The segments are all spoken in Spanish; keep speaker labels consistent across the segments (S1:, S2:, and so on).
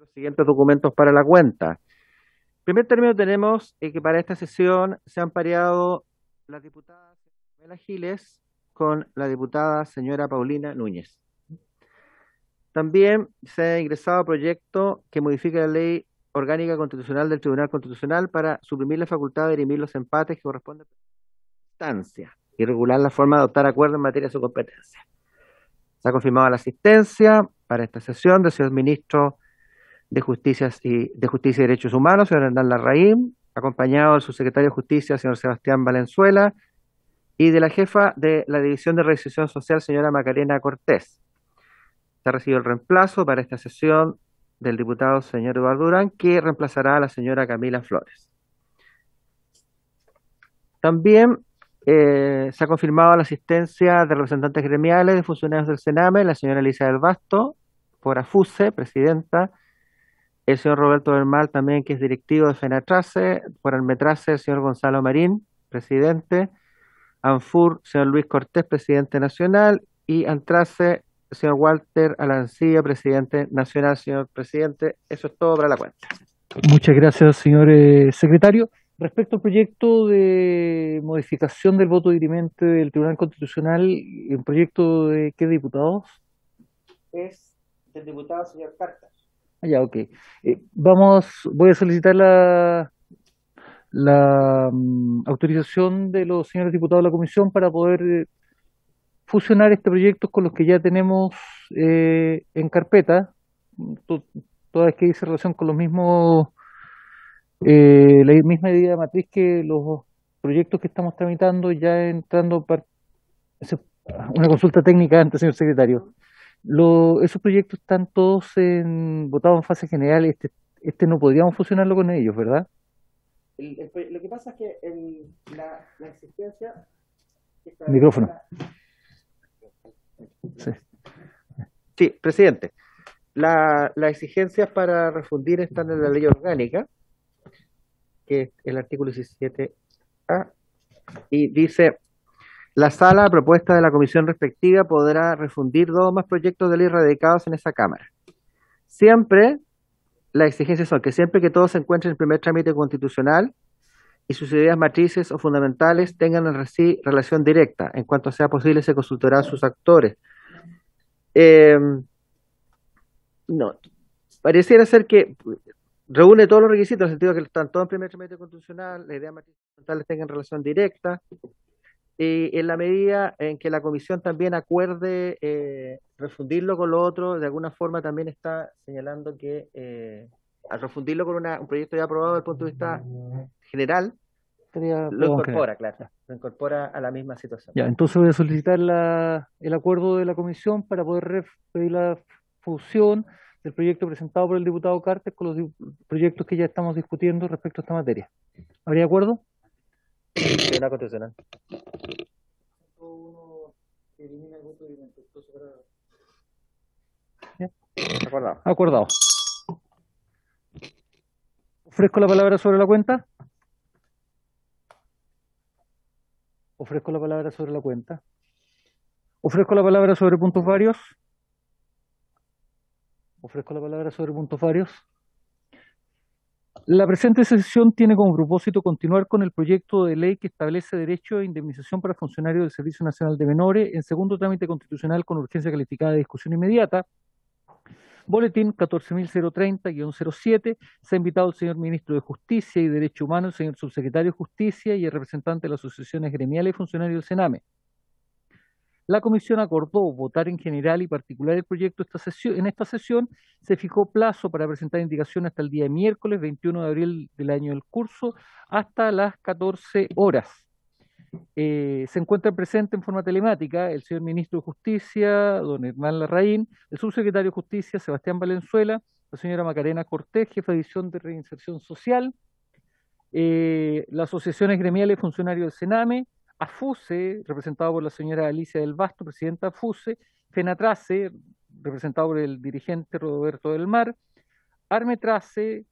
S1: los siguientes documentos para la cuenta. En primer término tenemos que para esta sesión se han pareado las diputadas Pamela Giles con la diputada señora Paulina Núñez. También se ha ingresado proyecto que modifica la ley orgánica constitucional del Tribunal Constitucional para suprimir la facultad de dirimir los empates que corresponden a la instancia y regular la forma de adoptar acuerdos en materia de su competencia. Se ha confirmado la asistencia para esta sesión del señor ministro de Justicia y Derechos Humanos, señor Hernán Larraín, acompañado del subsecretario de Justicia, señor Sebastián Valenzuela, y de la jefa de la División de Reinserción Social, señora Macarena Cortés. Se ha recibido el reemplazo para esta sesión del diputado señor Eduardo Durán, que reemplazará a la señora Camila Flores. También se ha confirmado la asistencia de representantes gremiales de funcionarios del Sename, la señora Elisa del Basto, por AFUSE, presidenta, el señor Roberto del Mal también, que es directivo de FENATRACE, por Almetrace, el señor Gonzalo Marín, presidente, ANFUR, señor Luis Cortés, presidente nacional, y ANTRACE, el señor Walter Alancilla, presidente nacional. Señor presidente, eso es todo para la cuenta.
S2: Muchas gracias, señor secretario. Respecto al proyecto de modificación del voto dirimente del Tribunal Constitucional, ¿el proyecto de qué diputados?
S1: Es del diputado señor Carter.
S2: Ya, ok. Voy a solicitar la autorización de los señores diputados de la comisión para poder fusionar este proyecto con los que ya tenemos en carpeta, to- toda vez que dice relación con los mismos, la misma idea matriz que los proyectos que estamos tramitando, ya entrando ese- una consulta técnica antes, señor secretario. Esos proyectos están todos votados en fase general. Este no podríamos fusionarlo con ellos, ¿verdad?
S1: Lo que pasa es que la existencia establece
S2: Micrófono.
S1: la...
S2: Sí.
S1: Sí, presidente. Las exigencias para refundir están en la ley orgánica, que es el artículo 17A, y dice: la sala, a propuesta de la comisión respectiva, podrá refundir dos o más proyectos de ley radicados en esa Cámara. Siempre, las exigencias son que siempre que todos se encuentren en el primer trámite constitucional y sus ideas matrices o fundamentales tengan entre sí relación directa, en cuanto sea posible se consultará a sus actores. Eh, no, pareciera ser que reúne todos los requisitos, en el sentido de que están todos en primer trámite constitucional, las ideas matrices fundamentales tengan relación directa, y en la medida en que la comisión también acuerde refundirlo con lo otro, de alguna forma también está señalando que al refundirlo con un proyecto ya aprobado desde el punto de vista general,
S2: Estaría
S1: lo
S2: todo en general.
S1: incorpora, claro, lo incorpora a la misma situación.
S2: Ya, entonces voy a solicitar el acuerdo de la comisión para poder pedir la fusión del proyecto presentado por el diputado Carter con los proyectos que ya estamos discutiendo respecto a esta materia. ¿Habría acuerdo?
S1: Tribunal Constitucional.
S2: Ya.
S1: Acordado.
S2: Acordado. Ofrezco la palabra sobre la cuenta. Ofrezco la palabra sobre la cuenta. Ofrezco la palabra sobre puntos varios. Ofrezco la palabra sobre puntos varios. La presente sesión tiene como propósito continuar con el proyecto de ley que establece derecho a indemnización para funcionarios del Servicio Nacional de Menores en segundo trámite constitucional con urgencia calificada de discusión inmediata. Boletín 14.030-07. Se ha invitado al señor Ministro de Justicia y Derechos Humanos, el señor Subsecretario de Justicia y el representante de las asociaciones gremiales y funcionarios del Sename. La comisión acordó votar en general y particular el proyecto en esta sesión. Se fijó plazo para presentar indicación hasta el día miércoles 21 de abril del año del curso, hasta las 14 horas. Se encuentra presente en forma telemática el señor Ministro de Justicia, don Hernán Larraín, el Subsecretario de Justicia, Sebastián Valenzuela, la señora Macarena Cortés, jefa de División de Reinserción Social, las asociaciones gremiales y funcionarios del Sename, AFUSE, representado por la señora Alicia del Basto, presidenta de AFUSE, FENATRACE, representado por el dirigente Roberto del Mar, ARMETRACE,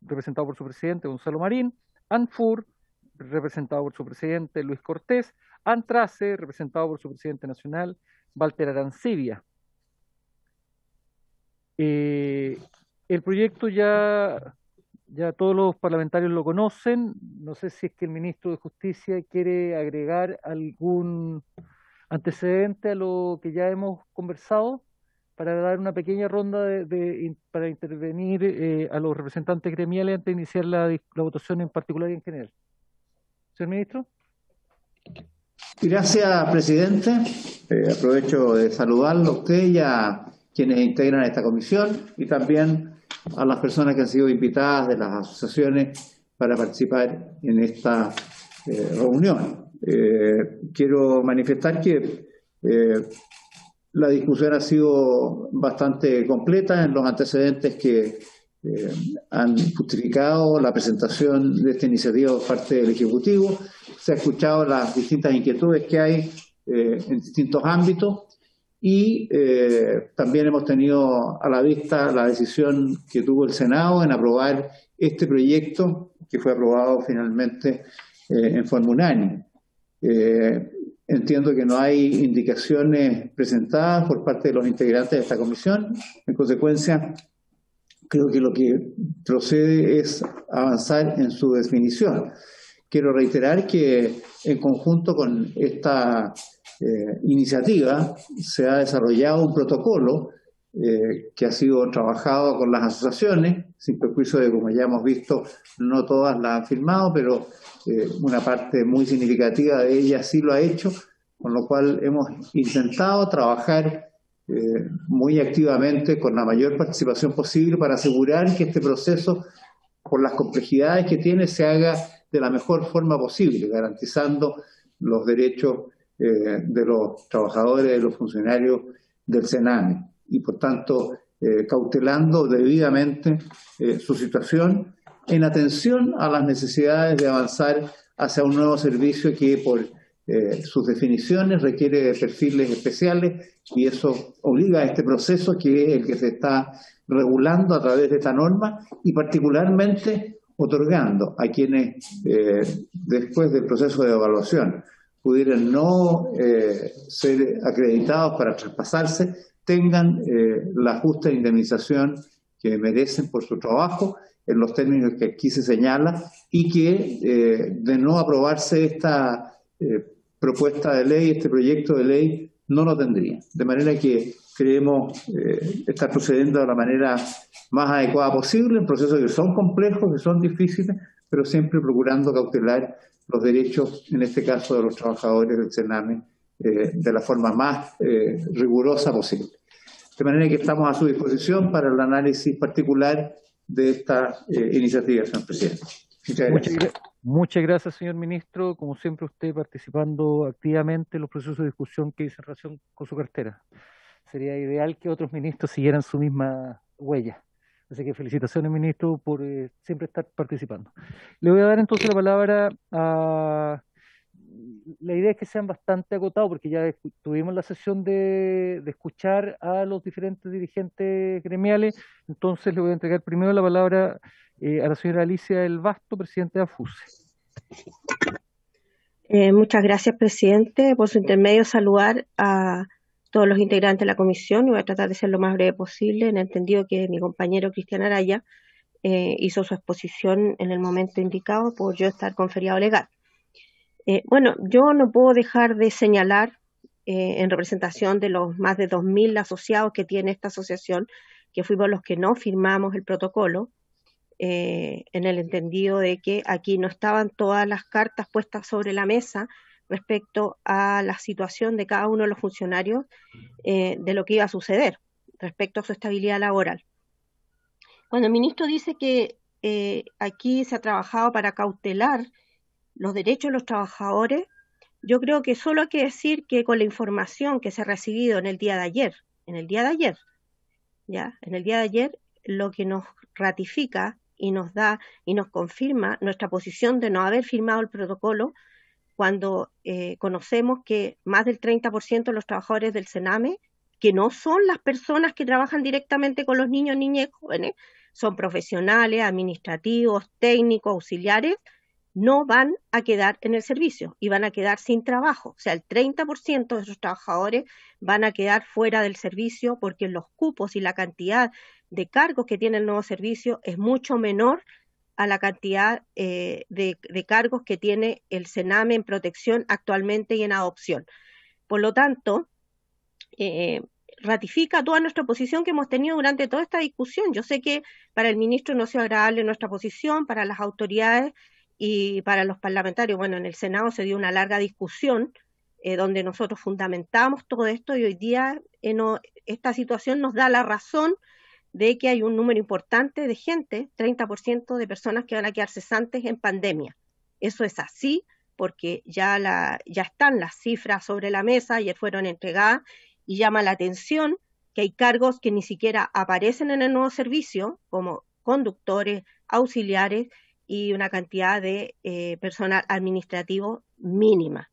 S2: representado por su presidente Gonzalo Marín, ANFUR, representado por su presidente Luis Cortés, ANTRACE, representado por su presidente nacional Walter Arancibia. El proyecto ya todos los parlamentarios lo conocen. No sé si es que el ministro de Justicia quiere agregar algún antecedente a lo que ya hemos conversado para dar una pequeña ronda para intervenir a los representantes gremiales antes de iniciar la votación en particular y en general. Señor ministro.
S3: Gracias, presidente. Aprovecho de saludarlo a usted y a quienes integran esta comisión y también a las personas que han sido invitadas de las asociaciones para participar en esta reunión. Quiero manifestar que la discusión ha sido bastante completa en los antecedentes que han justificado la presentación de esta iniciativa por parte del Ejecutivo. Se ha escuchado las distintas inquietudes que hay en distintos ámbitos y también hemos tenido a la vista la decisión que tuvo el Senado en aprobar este proyecto que fue aprobado finalmente en forma unánime. Entiendo que no hay indicaciones presentadas por parte de los integrantes de esta comisión. En consecuencia, creo que lo que procede es avanzar en su definición. Quiero reiterar que en conjunto con esta iniciativa se ha desarrollado un protocolo que ha sido trabajado con las asociaciones, sin perjuicio de, como ya hemos visto, no todas la han firmado, pero una parte muy significativa de ellas sí lo ha hecho, con lo cual hemos intentado trabajar muy activamente con la mayor participación posible para asegurar que este proceso, por las complejidades que tiene, se haga de la mejor forma posible, garantizando los derechos de los trabajadores, de los funcionarios del Sename y, por tanto, cautelando debidamente su situación en atención a las necesidades de avanzar hacia un nuevo servicio que, por sus definiciones, requiere de perfiles especiales y eso obliga a este proceso que es el que se está regulando a través de esta norma y particularmente otorgando a quienes después del proceso de evaluación pudieran no ser acreditados para traspasarse, tengan la justa indemnización que merecen por su trabajo en los términos que aquí se señala y que de no aprobarse esta propuesta de ley, este proyecto de ley, no lo tendría. De manera que creemos estar procediendo de la manera más adecuada posible en procesos que son complejos, que son difíciles, pero siempre procurando cautelar los derechos, en este caso de los trabajadores del Sename, de la forma más rigurosa posible. De manera que estamos a su disposición para el análisis particular de esta iniciativa, señor presidente. Muchas gracias.
S2: Muchas gracias, señor ministro. Como siempre, usted participando activamente en los procesos de discusión que hizo en relación con su cartera. Sería ideal que otros ministros siguieran su misma huella. Así que felicitaciones, ministro, por siempre estar participando. Le voy a dar entonces la palabra a... La idea es que sean bastante acotados, porque ya tuvimos la sesión de escuchar a los diferentes dirigentes gremiales. Entonces le voy a entregar primero la palabra a la señora Alicia del Basto, presidenta de AFUSE.
S4: Muchas gracias, presidente. Por su intermedio, saludar a todos los integrantes de la comisión y voy a tratar de ser lo más breve posible, en el entendido que mi compañero Cristian Araya hizo su exposición en el momento indicado por yo estar con feriado legal. Bueno, yo no puedo dejar de señalar en representación de los más de 2.000 asociados que tiene esta asociación, que fuimos los que no firmamos el protocolo, en el entendido de que aquí no estaban todas las cartas puestas sobre la mesa respecto a la situación de cada uno de los funcionarios, de lo que iba a suceder respecto a su estabilidad laboral. Cuando el ministro dice que aquí se ha trabajado para cautelar los derechos de los trabajadores, yo creo que solo hay que decir que con la información que se ha recibido en el día de ayer, lo que nos ratifica y nos da y nos confirma nuestra posición de no haber firmado el protocolo cuando conocemos que más del 30% de los trabajadores del Sename, que no son las personas que trabajan directamente con los niños, niñas y jóvenes, son profesionales, administrativos, técnicos, auxiliares, no van a quedar en el servicio y van a quedar sin trabajo. O sea, el 30% de esos trabajadores van a quedar fuera del servicio porque los cupos y la cantidad de cargos que tiene el nuevo servicio es mucho menor a la cantidad de cargos que tiene el Sename en protección actualmente y en adopción. Por lo tanto, ratifica toda nuestra posición que hemos tenido durante toda esta discusión. Yo sé que para el ministro no ha sido agradable nuestra posición, para las autoridades y para los parlamentarios. Bueno, en el Senado se dio una larga discusión donde nosotros fundamentamos todo esto y hoy día esta situación nos da la razón de que hay un número importante de gente, 30% de personas que van a quedar cesantes en pandemia. Eso es así porque ya están las cifras sobre la mesa, ayer fueron entregadas, y llama la atención que hay cargos que ni siquiera aparecen en el nuevo servicio, como conductores, auxiliares y una cantidad de personal administrativo mínima.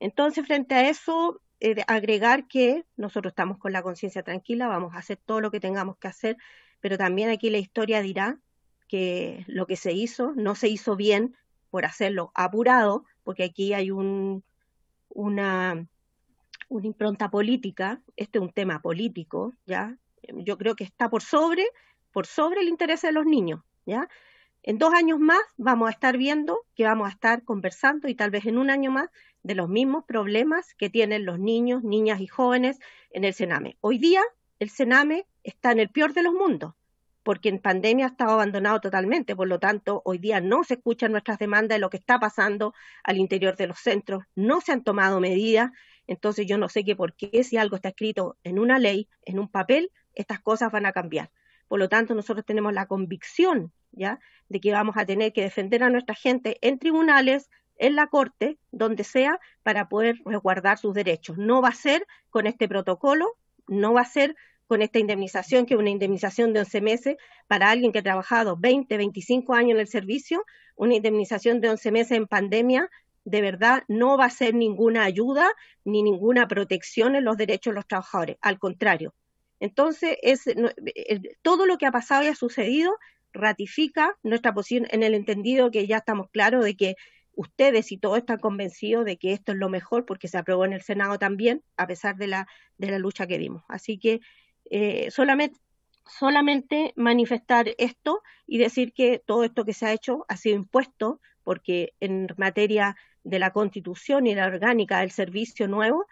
S4: Entonces, frente a eso, agregar que nosotros estamos con la conciencia tranquila, vamos a hacer todo lo que tengamos que hacer, pero también aquí la historia dirá que lo que se hizo no se hizo bien por hacerlo apurado, porque aquí hay una impronta política, este es un tema político, ¿ya? Yo creo que está por sobre el interés de los niños, ¿ya? En 2 años más vamos a estar viendo que vamos a estar conversando y tal vez en 1 año más de los mismos problemas que tienen los niños, niñas y jóvenes en el Sename. Hoy día el Sename está en el peor de los mundos, porque en pandemia ha estado abandonado totalmente, por lo tanto hoy día no se escuchan nuestras demandas de lo que está pasando al interior de los centros, no se han tomado medidas. Entonces yo no sé por qué si algo está escrito en una ley, en un papel, estas cosas van a cambiar. Por lo tanto, nosotros tenemos la convicción, ¿ya?, de que vamos a tener que defender a nuestra gente en tribunales, en la corte, donde sea, para poder resguardar sus derechos. No va a ser con este protocolo, no va a ser con esta indemnización, que es una indemnización de 11 meses para alguien que ha trabajado 20, 25 años en el servicio, una indemnización de 11 meses en pandemia, de verdad no va a ser ninguna ayuda ni ninguna protección en los derechos de los trabajadores, al contrario. Entonces, todo lo que ha pasado y ha sucedido ratifica nuestra posición en el entendido que ya estamos claros de que ustedes y todos están convencidos de que esto es lo mejor porque se aprobó en el Senado también, a pesar de la lucha que dimos. Así que solamente manifestar esto y decir que todo esto que se ha hecho ha sido impuesto porque en materia de la Constitución y la orgánica del servicio nuevo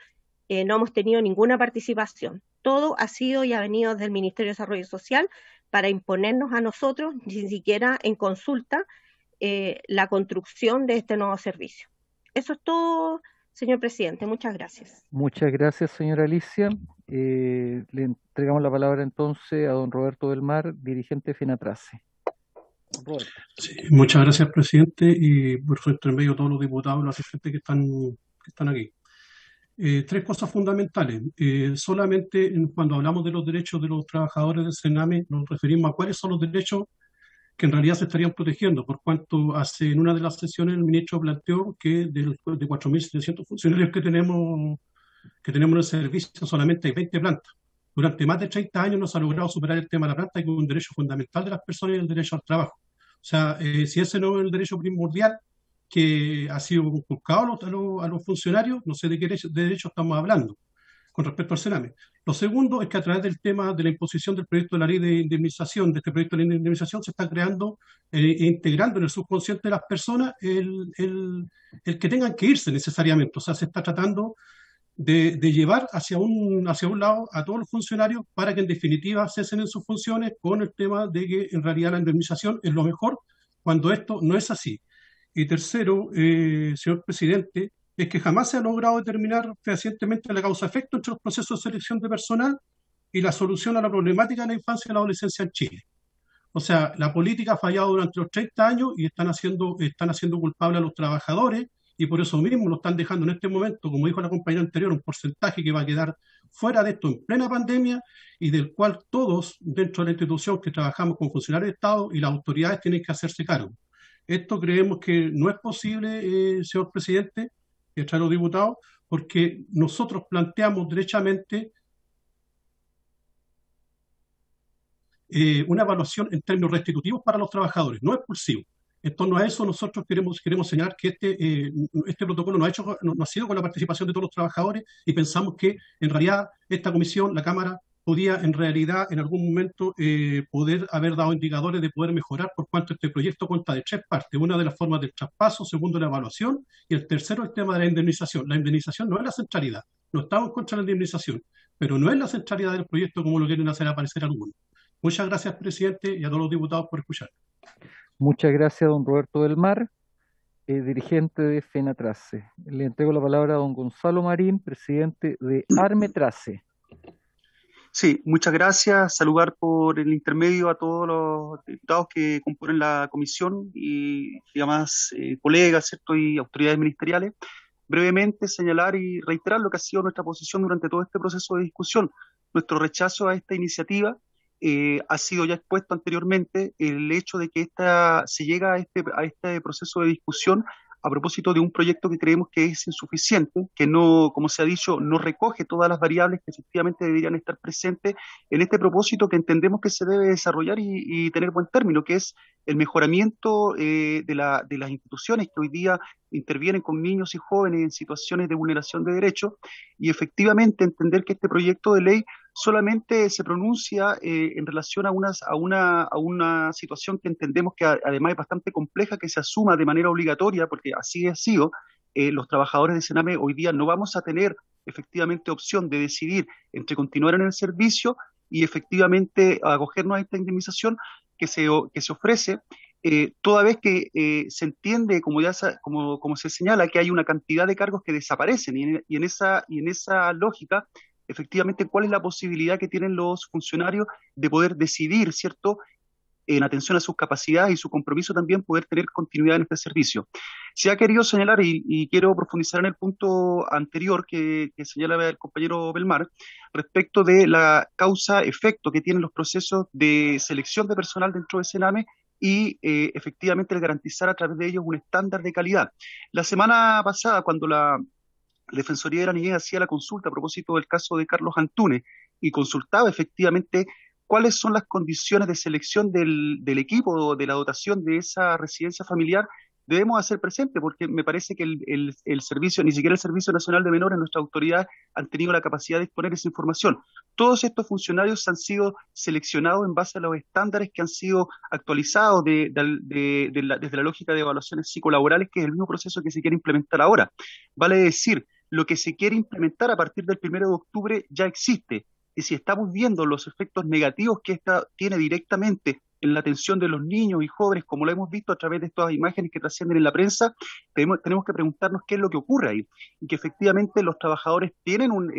S4: no hemos tenido ninguna participación. Todo ha sido y ha venido desde el Ministerio de Desarrollo Social para imponernos a nosotros, ni siquiera en consulta, la construcción de este nuevo servicio. Eso es todo, señor presidente. Muchas gracias.
S2: Muchas gracias, señora Alicia. Le entregamos la palabra entonces a don Roberto del Mar, dirigente de FENATRACE. Roberto.
S5: Sí, muchas gracias, presidente, y por su intermedio a todos los diputados y los asistentes que están aquí. 3 cosas fundamentales. Solamente cuando hablamos de los derechos de los trabajadores del Sename nos referimos a cuáles son los derechos que en realidad se estarían protegiendo, por cuanto en una de las sesiones el ministro planteó que de 4.700 funcionarios que tenemos en el servicio solamente hay 20 plantas. Durante más de 30 años no se ha logrado superar el tema de la planta, que es un derecho fundamental de las personas y el derecho al trabajo. O sea, si ese no es el derecho primordial que ha sido inculcado a los funcionarios, no sé de qué derecho estamos hablando con respecto al Sename. Lo segundo es que a través del tema de la imposición del proyecto de la ley de indemnización, de este proyecto de ley de indemnización, se está creando e integrando en el subconsciente de las personas el que tengan que irse necesariamente. O sea, se está tratando de llevar hacia un lado a todos los funcionarios para que en definitiva cesen en sus funciones con el tema de que en realidad la indemnización es lo mejor cuando esto no es así. Y tercero, señor presidente, es que jamás se ha logrado determinar fehacientemente la causa-efecto entre los procesos de selección de personal y la solución a la problemática de la infancia y la adolescencia en Chile. O sea, la política ha fallado durante los 30 años y están haciendo culpables a los trabajadores y por eso mismo lo están dejando en este momento, como dijo la compañera anterior, un porcentaje que va a quedar fuera de esto en plena pandemia y del cual todos dentro de la institución que trabajamos con funcionarios de Estado y las autoridades tienen que hacerse cargo. Esto creemos que no es posible, señor presidente, a los diputados, porque nosotros planteamos derechamente una evaluación en términos restitutivos para los trabajadores, no expulsivos. En torno a eso nosotros queremos señalar que este protocolo no ha sido con la participación de todos los trabajadores y pensamos que en realidad esta comisión, la Cámara, podía en realidad en algún momento poder haber dado indicadores de poder mejorar, por cuanto este proyecto cuenta de tres partes. Una de las formas del traspaso, segundo la evaluación y el tercero el tema de la indemnización. La indemnización no es la centralidad, no estamos contra la indemnización, pero no es la centralidad del proyecto como lo quieren hacer aparecer algunos. Muchas gracias, presidente, y a todos los diputados por escuchar.
S2: Muchas gracias, don Roberto del Mar, dirigente de FENATRACE. Le entrego la palabra a don Gonzalo Marín, presidente de ARMETRACE.
S6: Sí, muchas gracias. Saludar por el intermedio a todos los diputados que componen la comisión y además colegas, ¿cierto? Y autoridades ministeriales. Brevemente señalar y reiterar lo que ha sido nuestra posición durante todo este proceso de discusión. Nuestro rechazo a esta iniciativa ha sido ya expuesto anteriormente, el hecho de que se llega a este proceso de discusión a propósito de un proyecto que creemos que es insuficiente, que no, como se ha dicho, no recoge todas las variables que efectivamente deberían estar presentes en este propósito que entendemos que se debe desarrollar y tener buen término, que es el mejoramiento de las instituciones que hoy día intervienen con niños y jóvenes en situaciones de vulneración de derechos, y efectivamente entender que este proyecto de ley solamente se pronuncia en relación a una situación que entendemos que además es bastante compleja, que se asuma de manera obligatoria, porque así ha sido. Los trabajadores de Sename hoy día no vamos a tener efectivamente opción de decidir entre continuar en el servicio y efectivamente acogernos a esta indemnización que se ofrece, toda vez que se entiende, como se señala, que hay una cantidad de cargos que desaparecen, y en esa lógica, efectivamente, cuál es la posibilidad que tienen los funcionarios de poder decidir, ¿cierto?, en atención a sus capacidades y su compromiso también poder tener continuidad en este servicio. Se ha querido señalar, y quiero profundizar en el punto anterior que señala el compañero Belmar, respecto de la causa-efecto que tienen los procesos de selección de personal dentro de Sename y efectivamente el garantizar a través de ellos un estándar de calidad. La semana pasada, cuando la Defensoría de la Niñez hacía la consulta a propósito del caso de Carlos Antunes y consultaba efectivamente cuáles son las condiciones de selección del equipo, de la dotación de esa residencia familiar, debemos hacer presente, porque me parece que el servicio, ni siquiera el Servicio Nacional de Menores, nuestra autoridad, han tenido la capacidad de exponer esa información. Todos estos funcionarios han sido seleccionados en base a los estándares que han sido actualizados desde la lógica de evaluaciones psicolaborales, que es el mismo proceso que se quiere implementar ahora. Vale decir, lo que se quiere implementar a partir del 1 de octubre ya existe. Y si estamos viendo los efectos negativos que esta tiene directamente en la atención de los niños y jóvenes, como lo hemos visto a través de estas imágenes que trascienden en la prensa, tenemos que preguntarnos qué es lo que ocurre ahí, y que efectivamente los trabajadores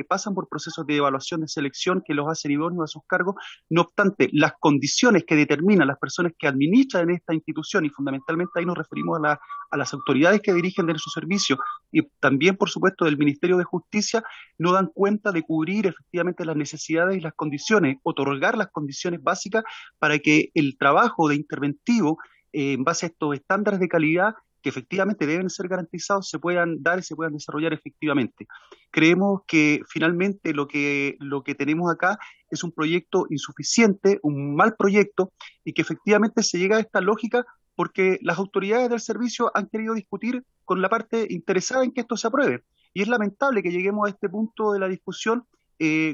S6: pasan por procesos de evaluación, de selección que los hacen idóneos a sus cargos. No obstante, las condiciones que determinan las personas que administran en esta institución, y fundamentalmente ahí nos referimos a las autoridades que dirigen de su servicio, y también, por supuesto, del Ministerio de Justicia, no dan cuenta de cubrir efectivamente las necesidades y las condiciones, otorgar las condiciones básicas para que el trabajo de interventivo en base a estos estándares de calidad que efectivamente deben ser garantizados se puedan dar y se puedan desarrollar efectivamente. Creemos que finalmente lo que tenemos acá es un proyecto insuficiente, un mal proyecto, y que efectivamente se llega a esta lógica porque las autoridades del servicio han querido discutir con la parte interesada en que esto se apruebe. Y es lamentable que lleguemos a este punto de la discusión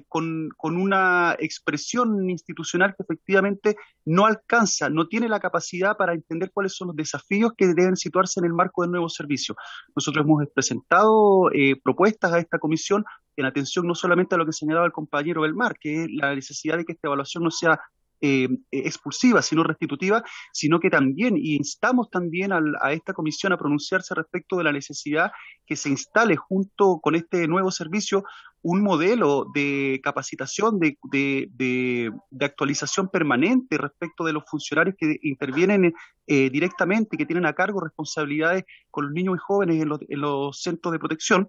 S6: con una expresión institucional que efectivamente no alcanza, no tiene la capacidad para entender cuáles son los desafíos que deben situarse en el marco del nuevo servicio. Nosotros hemos presentado propuestas a esta comisión en atención no solamente a lo que señalaba el compañero Belmar, que es la necesidad de que esta evaluación no sea expulsiva, sino restitutiva, sino que también, y instamos también a esta comisión a pronunciarse respecto de la necesidad que se instale junto con este nuevo servicio un modelo de capacitación, de actualización permanente respecto de los funcionarios que intervienen directamente y que tienen a cargo responsabilidades con los niños y jóvenes en los centros de protección,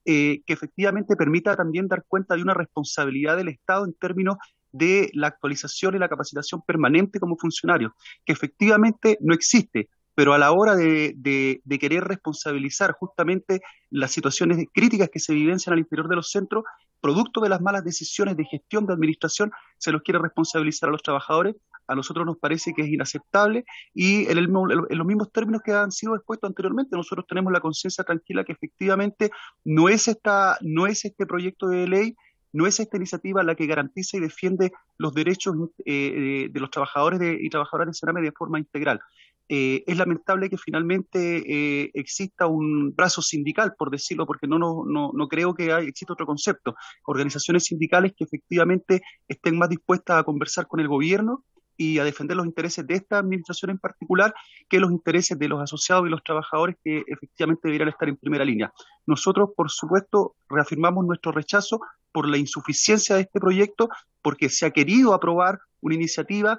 S6: que efectivamente permita también dar cuenta de una responsabilidad del Estado en términos de la actualización y la capacitación permanente como funcionarios, que efectivamente no existe, pero a la hora de querer responsabilizar justamente las situaciones críticas que se vivencian al interior de los centros, producto de las malas decisiones de gestión de administración, se los quiere responsabilizar a los trabajadores. A nosotros nos parece que es inaceptable, y en los mismos términos que han sido expuestos anteriormente, nosotros tenemos la conciencia tranquila que efectivamente no es este proyecto de ley, No es esta iniciativa la que garantiza y defiende los derechos de los trabajadores y trabajadoras de Sename de forma integral. Es lamentable que finalmente exista un brazo sindical, por decirlo, porque no creo que exista otro concepto. Organizaciones sindicales que efectivamente estén más dispuestas a conversar con el gobierno y a defender los intereses de esta administración en particular que los intereses de los asociados y los trabajadores que efectivamente deberían estar en primera línea. Nosotros, por supuesto, reafirmamos nuestro rechazo por la insuficiencia de este proyecto, porque se ha querido aprobar una iniciativa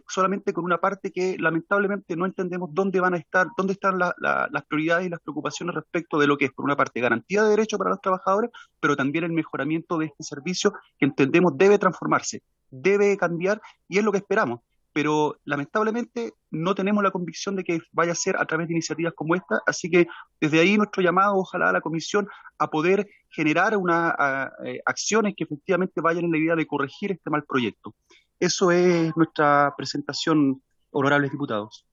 S6: solamente con una parte que lamentablemente no entendemos dónde están las prioridades y las preocupaciones respecto de lo que es, por una parte, garantía de derechos para los trabajadores, pero también el mejoramiento de este servicio que entendemos debe transformarse, debe cambiar, y es lo que esperamos. Pero lamentablemente no tenemos la convicción de que vaya a ser a través de iniciativas como esta, así que desde ahí nuestro llamado, ojalá, a la Comisión a poder generar acciones que efectivamente vayan en la idea de corregir este mal proyecto. Eso es nuestra presentación, honorables diputados.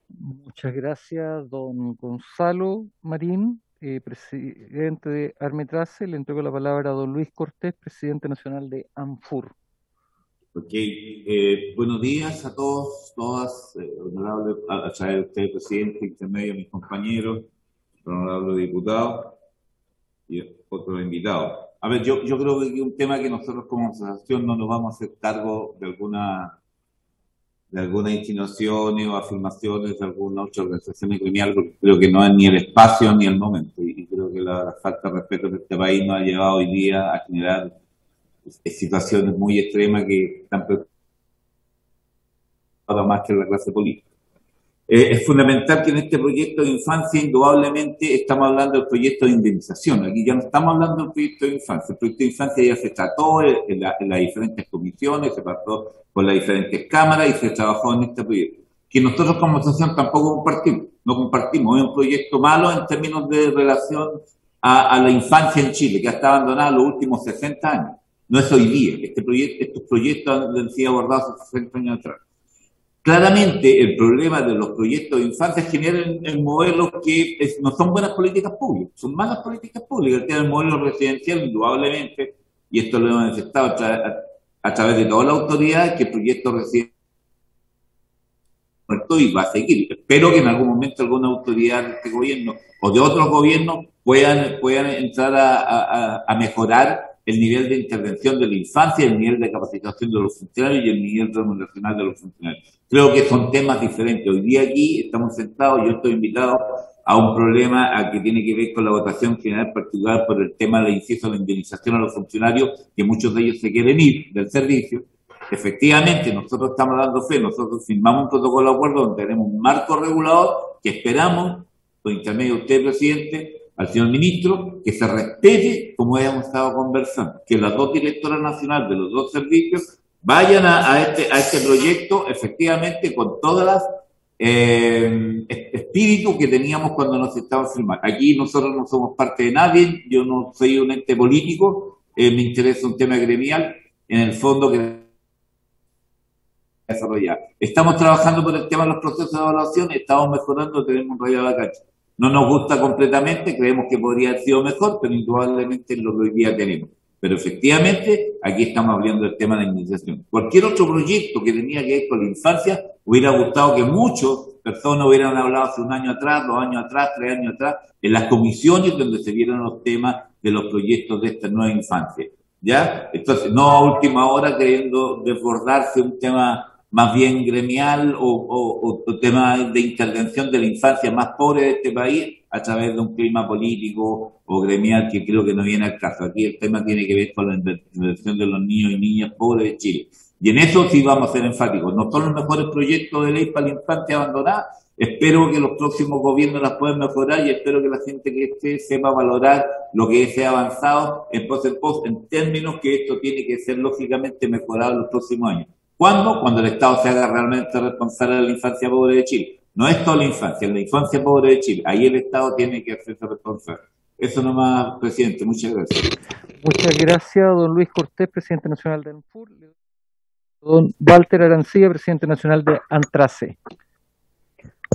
S2: Muchas gracias, don Gonzalo Marín, presidente de Armetrace. Le entrego la palabra a don Luis Cortés, presidente nacional de ANFUR.
S7: Ok, buenos días a todos, todas, honorable, a través de usted, presidente, intermedio, mis compañeros, honorable diputado y otros invitados. A ver, yo creo que es un tema que nosotros como asociación no nos vamos a hacer cargo de algunas insinuaciones o afirmaciones de alguna otra organización gremial, porque creo que no es ni el espacio ni el momento, y creo que la falta de respeto de este país nos ha llevado hoy día a generar situaciones muy extremas que están preocupadas más que la clase política. Es fundamental que en este proyecto de infancia, indudablemente, estamos hablando del proyecto de indemnización. Aquí ya no estamos hablando del proyecto de infancia. El proyecto de infancia ya se trató en las diferentes comisiones, se pasó por las diferentes cámaras y se trabajó en este proyecto, que nosotros como asociación tampoco compartimos. No compartimos. Es un proyecto malo en términos de relación a la infancia en Chile, que ha estado abandonada los últimos 60 años. No es hoy día. Estos proyectos han sido abordados hace 60 años atrás. Claramente, el problema de los proyectos de infancia es generar el modelo que no son buenas políticas públicas, son malas políticas públicas. El modelo residencial, indudablemente, y esto lo hemos manifestado a través de todas las autoridades, que el proyecto residencial y va a seguir. Espero que en algún momento alguna autoridad de este gobierno o de otros gobiernos puedan entrar a mejorar el nivel de intervención de la infancia, el nivel de capacitación de los funcionarios y el nivel remuneracional de los funcionarios. Creo que son temas diferentes. Hoy día aquí estamos sentados, yo estoy invitado a un problema que tiene que ver con la votación general particular por el tema del inciso de la indemnización a los funcionarios, que muchos de ellos se quieren ir del servicio. Efectivamente, nosotros estamos dando fe, nosotros firmamos un protocolo de acuerdo donde tenemos un marco regulador que esperamos, por intermedio de usted, presidente, al señor ministro, que se respete como hemos estado conversando, que las dos directoras nacionales de los dos servicios vayan a este proyecto efectivamente con todas las espíritu que teníamos cuando nos estábamos firmando. Aquí nosotros no somos parte de nadie, yo no soy un ente político, me interesa un tema gremial, en el fondo que desarrollar. Estamos trabajando por el tema de los procesos de evaluación, estamos mejorando, tenemos un rayo a la cancha. No nos gusta completamente, creemos que podría haber sido mejor, pero indudablemente lo que hoy día tenemos. Pero efectivamente, aquí estamos hablando del tema de la indemnización. Cualquier otro proyecto que tenía que ver con la infancia, hubiera gustado que muchas personas hubieran hablado hace un año atrás, 2 años atrás, 3 años atrás, en las comisiones donde se vieron los temas de los proyectos de esta nueva infancia. ¿Ya? Entonces, no a última hora queriendo desbordarse un tema más bien gremial o tema de intervención de la infancia más pobre de este país a través de un clima político o gremial que creo que no viene al caso. Aquí el tema tiene que ver con la intervención de los niños y niñas pobres de Chile. Y en eso sí vamos a ser enfáticos. No son los mejores proyectos de ley para la infancia abandonada. Espero que los próximos gobiernos las puedan mejorar y espero que la gente que esté sepa valorar lo que se ha avanzado en pos en términos que esto tiene que ser lógicamente mejorado en los próximos años. ¿Cuándo? Cuando el Estado se haga realmente responsable de la infancia pobre de Chile. No es toda la infancia pobre de Chile. Ahí el Estado tiene que hacerse responsable. Eso nomás, presidente. Muchas gracias.
S2: Muchas gracias, don Luis Cortés, presidente nacional de ANFUR. Don Walter Arancibia, presidente nacional de ANTRACE.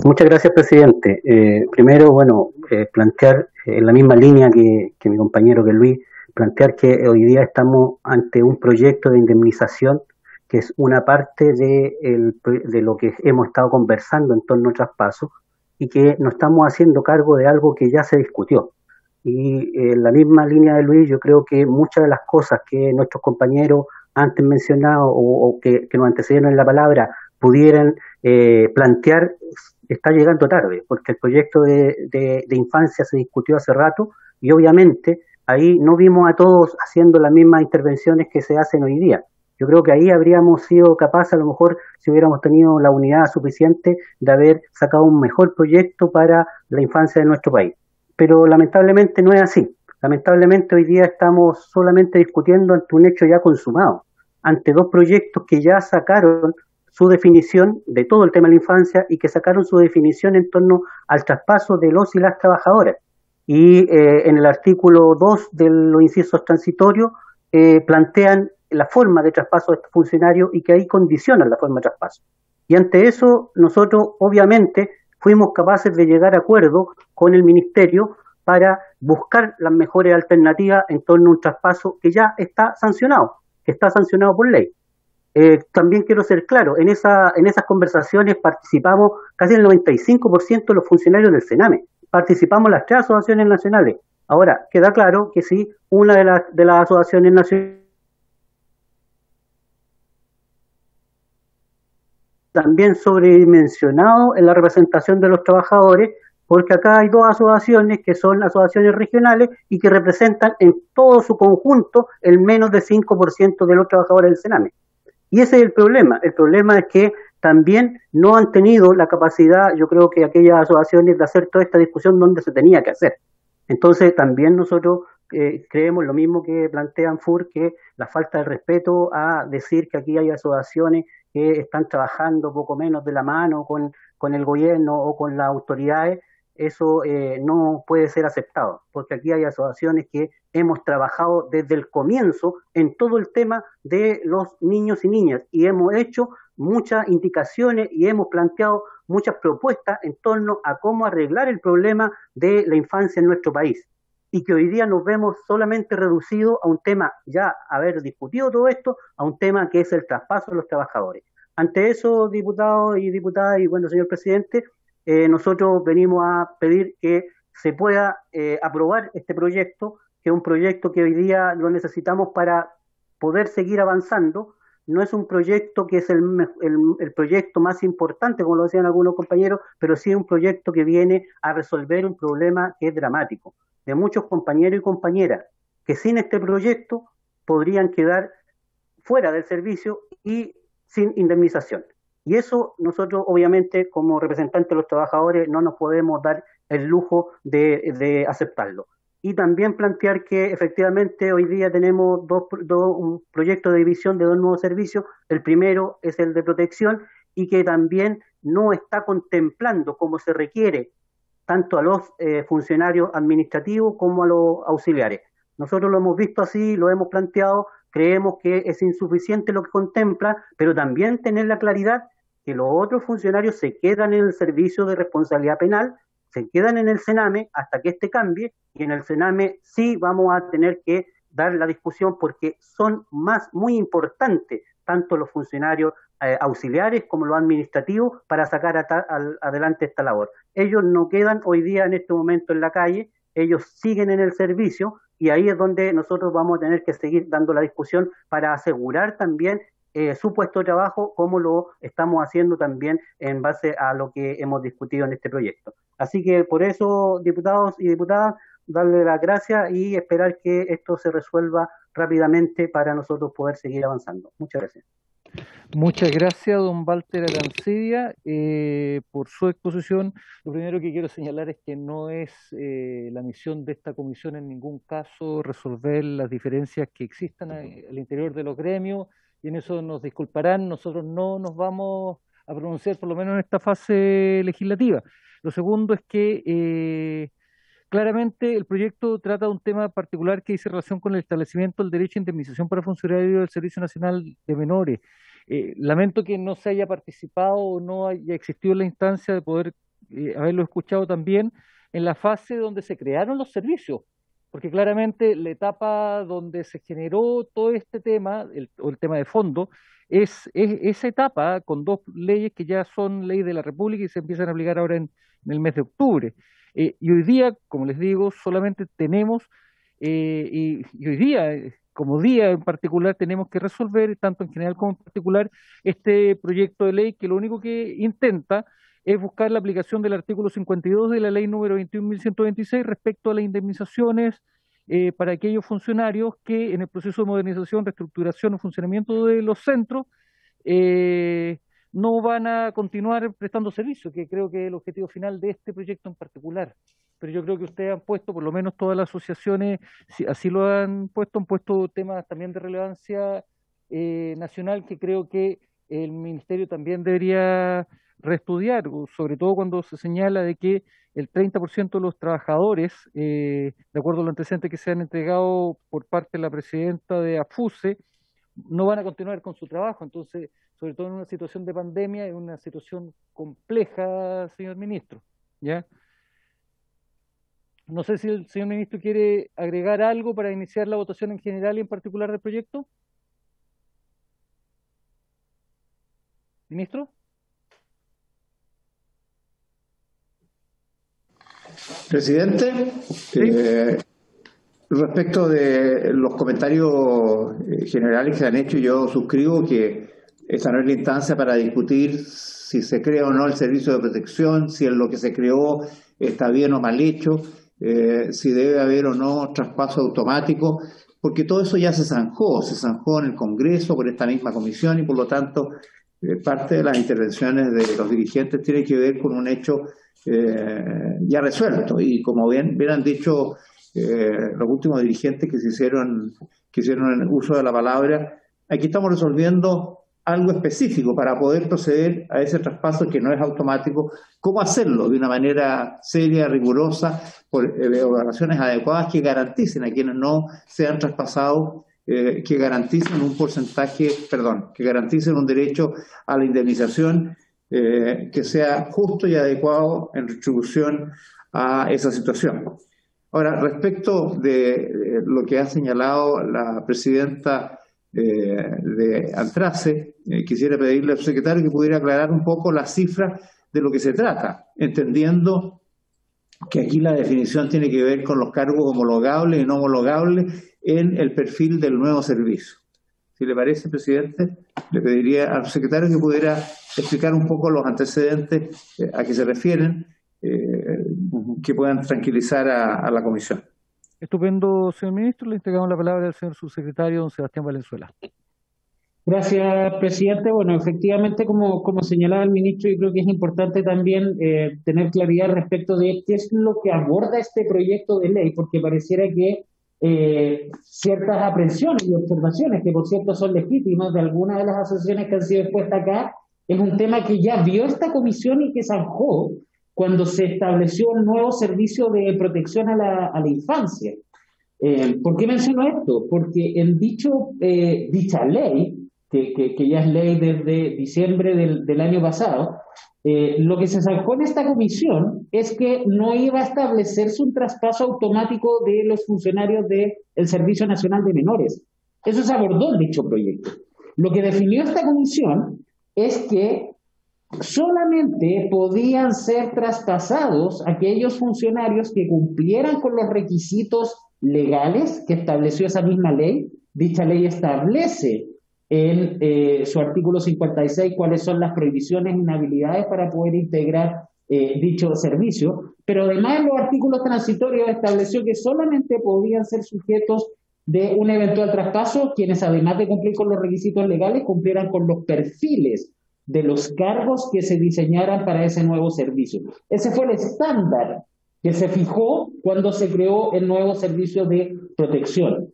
S8: Muchas gracias, presidente. Primero, plantear en la misma línea que mi compañero que Luis, plantear que hoy día estamos ante un proyecto de indemnización que es una parte de lo que hemos estado conversando en torno al traspaso y que nos estamos haciendo cargo de algo que ya se discutió. Y en la misma línea de Luis, yo creo que muchas de las cosas que nuestros compañeros antes mencionados o que nos antecedieron en la palabra pudieran plantear, está llegando tarde, porque el proyecto de infancia se discutió hace rato y obviamente ahí no vimos a todos haciendo las mismas intervenciones que se hacen hoy día. Yo creo que ahí habríamos sido capaces, a lo mejor, si hubiéramos tenido la unidad suficiente, de haber sacado un mejor proyecto para la infancia de nuestro país. Pero lamentablemente no es así. Lamentablemente hoy día estamos solamente discutiendo ante un hecho ya consumado, ante dos proyectos que ya sacaron su definición de todo el tema de la infancia y que sacaron su definición en torno al traspaso de los y las trabajadoras. Y en el artículo 2 de los incisos transitorios plantean la forma de traspaso de estos funcionarios y que ahí condicionan la forma de traspaso. Y ante eso nosotros obviamente fuimos capaces de llegar a acuerdo con el Ministerio para buscar las mejores alternativas en torno a un traspaso que ya está sancionado por ley. También quiero ser claro, en esas conversaciones participamos casi el 95% de los funcionarios del Sename, participamos las 3 asociaciones nacionales. Ahora, queda claro que si una de las asociaciones nacionales también sobredimensionado en la representación de los trabajadores, porque acá hay 2 asociaciones que son asociaciones regionales y que representan en todo su conjunto el menos del 5% de los trabajadores del Sename. Y ese es el problema. El problema es que también no han tenido la capacidad, yo creo que aquellas asociaciones, de hacer toda esta discusión donde se tenía que hacer. Entonces también nosotros creemos lo mismo que plantean FUR, que la falta de respeto a decir que aquí hay asociaciones que están trabajando poco menos de la mano con el gobierno o con las autoridades, eso no puede ser aceptado, porque aquí hay asociaciones que hemos trabajado desde el comienzo en todo el tema de los niños y niñas y hemos hecho muchas indicaciones y hemos planteado muchas propuestas en torno a cómo arreglar el problema de la infancia en nuestro país. Y que hoy día nos vemos solamente reducidos a un tema, ya haber discutido todo esto, a un tema que es el traspaso de los trabajadores. Ante eso, diputados y diputadas, y bueno, señor presidente, nosotros venimos a pedir que se pueda aprobar este proyecto, que es un proyecto que hoy día lo necesitamos para poder seguir avanzando. No es un proyecto que es el proyecto más importante, como lo decían algunos compañeros, pero sí es un proyecto que viene a resolver un problema que es dramático, de muchos compañeros y compañeras que sin este proyecto podrían quedar fuera del servicio y sin indemnización. Y eso nosotros, obviamente, como representantes de los trabajadores, no nos podemos dar el lujo de aceptarlo. Y también plantear que efectivamente hoy día tenemos un proyecto de división de 2 nuevos servicios. El primero es el de protección y que también no está contemplando como se requiere tanto a los funcionarios administrativos como a los auxiliares. Nosotros lo hemos visto así, lo hemos planteado, creemos que es insuficiente lo que contempla, pero también tener la claridad que los otros funcionarios se quedan en el servicio de responsabilidad penal, se quedan en el Sename hasta que este cambie, y en el Sename sí vamos a tener que dar la discusión porque son muy importantes tanto los funcionarios auxiliares como los administrativos para sacar adelante esta labor. Ellos no quedan hoy día en este momento en la calle, ellos siguen en el servicio y ahí es donde nosotros vamos a tener que seguir dando la discusión para asegurar también su puesto de trabajo, como lo estamos haciendo también en base a lo que hemos discutido en este proyecto. Así que por eso, diputados y diputadas, darle las gracias y esperar que esto se resuelva rápidamente para nosotros poder seguir avanzando. Muchas gracias.
S2: Muchas gracias, don Walter Arancibia, por su exposición. Lo primero que quiero señalar es que no es la misión de esta comisión en ningún caso resolver las diferencias que existan al interior de los gremios, y en eso nos disculparán, nosotros no nos vamos a pronunciar, por lo menos en esta fase legislativa. Lo segundo es que claramente el proyecto trata de un tema particular que dice relación con el establecimiento del derecho a indemnización para funcionarios del Servicio Nacional de Menores. Lamento que no se haya participado o no haya existido la instancia de poder haberlo escuchado también en la fase donde se crearon los servicios. porque claramente la etapa donde se generó todo este tema, o el tema de fondo, es esa etapa con dos leyes que ya son ley de la República y se empiezan a aplicar ahora en el mes de octubre. Y hoy día, como les digo, solamente tenemos, y hoy día, como día en particular, tenemos que resolver, tanto en general como en particular, este proyecto de ley que lo único que intenta es buscar la aplicación del artículo 52 de la ley número 21.126 respecto a las indemnizaciones para aquellos funcionarios que en el proceso de modernización, reestructuración o funcionamiento de los centros no van a continuar prestando servicio, que creo que es el objetivo final de este proyecto en particular. Pero yo creo que ustedes han puesto, por lo menos todas las asociaciones, si así lo han puesto temas también de relevancia nacional que creo que el Ministerio también debería reestudiar, sobre todo cuando se señala de que el 30% de los trabajadores, de acuerdo a los antecedentes que se han entregado por parte de la presidenta de AFUSE, no van a continuar con su trabajo. Entonces, sobre todo en una situación de pandemia, es una situación compleja, señor ministro, ¿ya? No sé si el señor ministro quiere agregar algo para iniciar la votación en general y en particular del proyecto. ¿Ministro?
S3: Presidente, respecto de los comentarios generales que han hecho, yo suscribo que esta no es la instancia para discutir si se crea o no el servicio de protección, si en lo que se creó está bien o mal hecho, si debe haber o no traspaso automático, porque todo eso ya se zanjó en el Congreso por esta misma comisión y por lo tanto parte de las intervenciones de los dirigentes tiene que ver con un hecho ya resuelto. Y como bien han dicho los últimos dirigentes que hicieron el uso de la palabra, aquí estamos resolviendo algo específico para poder proceder a ese traspaso que no es automático. ¿Cómo hacerlo de una manera seria, rigurosa, por evaluaciones adecuadas que garanticen a quienes no sean traspasados, que garanticen un porcentaje, que garanticen un derecho a la indemnización que sea justo y adecuado en retribución a esa situación? Ahora, respecto de lo que ha señalado la presidenta de Antrace, quisiera pedirle al secretario que pudiera aclarar un poco las cifras de lo que se trata, entendiendo que aquí la definición tiene que ver con los cargos homologables y no homologables en el perfil del nuevo servicio. Si le parece, presidente, le pediría al secretario que pudiera explicar un poco los antecedentes a que se refieren, que puedan tranquilizar a la comisión.
S2: Estupendo, señor ministro. Le entregamos la palabra al señor subsecretario, don Sebastián Valenzuela.
S9: Gracias, presidente. Bueno, efectivamente, como señalaba el ministro, yo creo que es importante también tener claridad respecto de qué es lo que aborda este proyecto de ley, porque pareciera que ciertas aprensiones y observaciones, que por cierto son legítimas de algunas de las asociaciones que han sido expuestas acá, es un tema que ya vio esta comisión y que zanjó cuando se estableció un nuevo servicio de protección a la infancia. ¿Por qué menciono esto? Porque en dicha ley, que ya es ley desde diciembre del año pasado, lo que se sacó en esta comisión es que no iba a establecerse un traspaso automático de los funcionarios del Servicio Nacional de Menores. Eso se abordó en dicho proyecto. Lo que definió esta comisión es que solamente podían ser traspasados aquellos funcionarios que cumplieran con los requisitos legales que estableció esa misma ley. Dicha ley establece en su artículo 56 cuáles son las prohibiciones e inhabilidades para poder integrar dicho servicio, pero además en los artículos transitorios estableció que solamente podían ser sujetos de un eventual traspaso quienes, además de cumplir con los requisitos legales, cumplieran con los perfiles de los cargos que se diseñaran para ese nuevo servicio. Ese fue el estándar que se fijó cuando se creó el nuevo servicio de protección.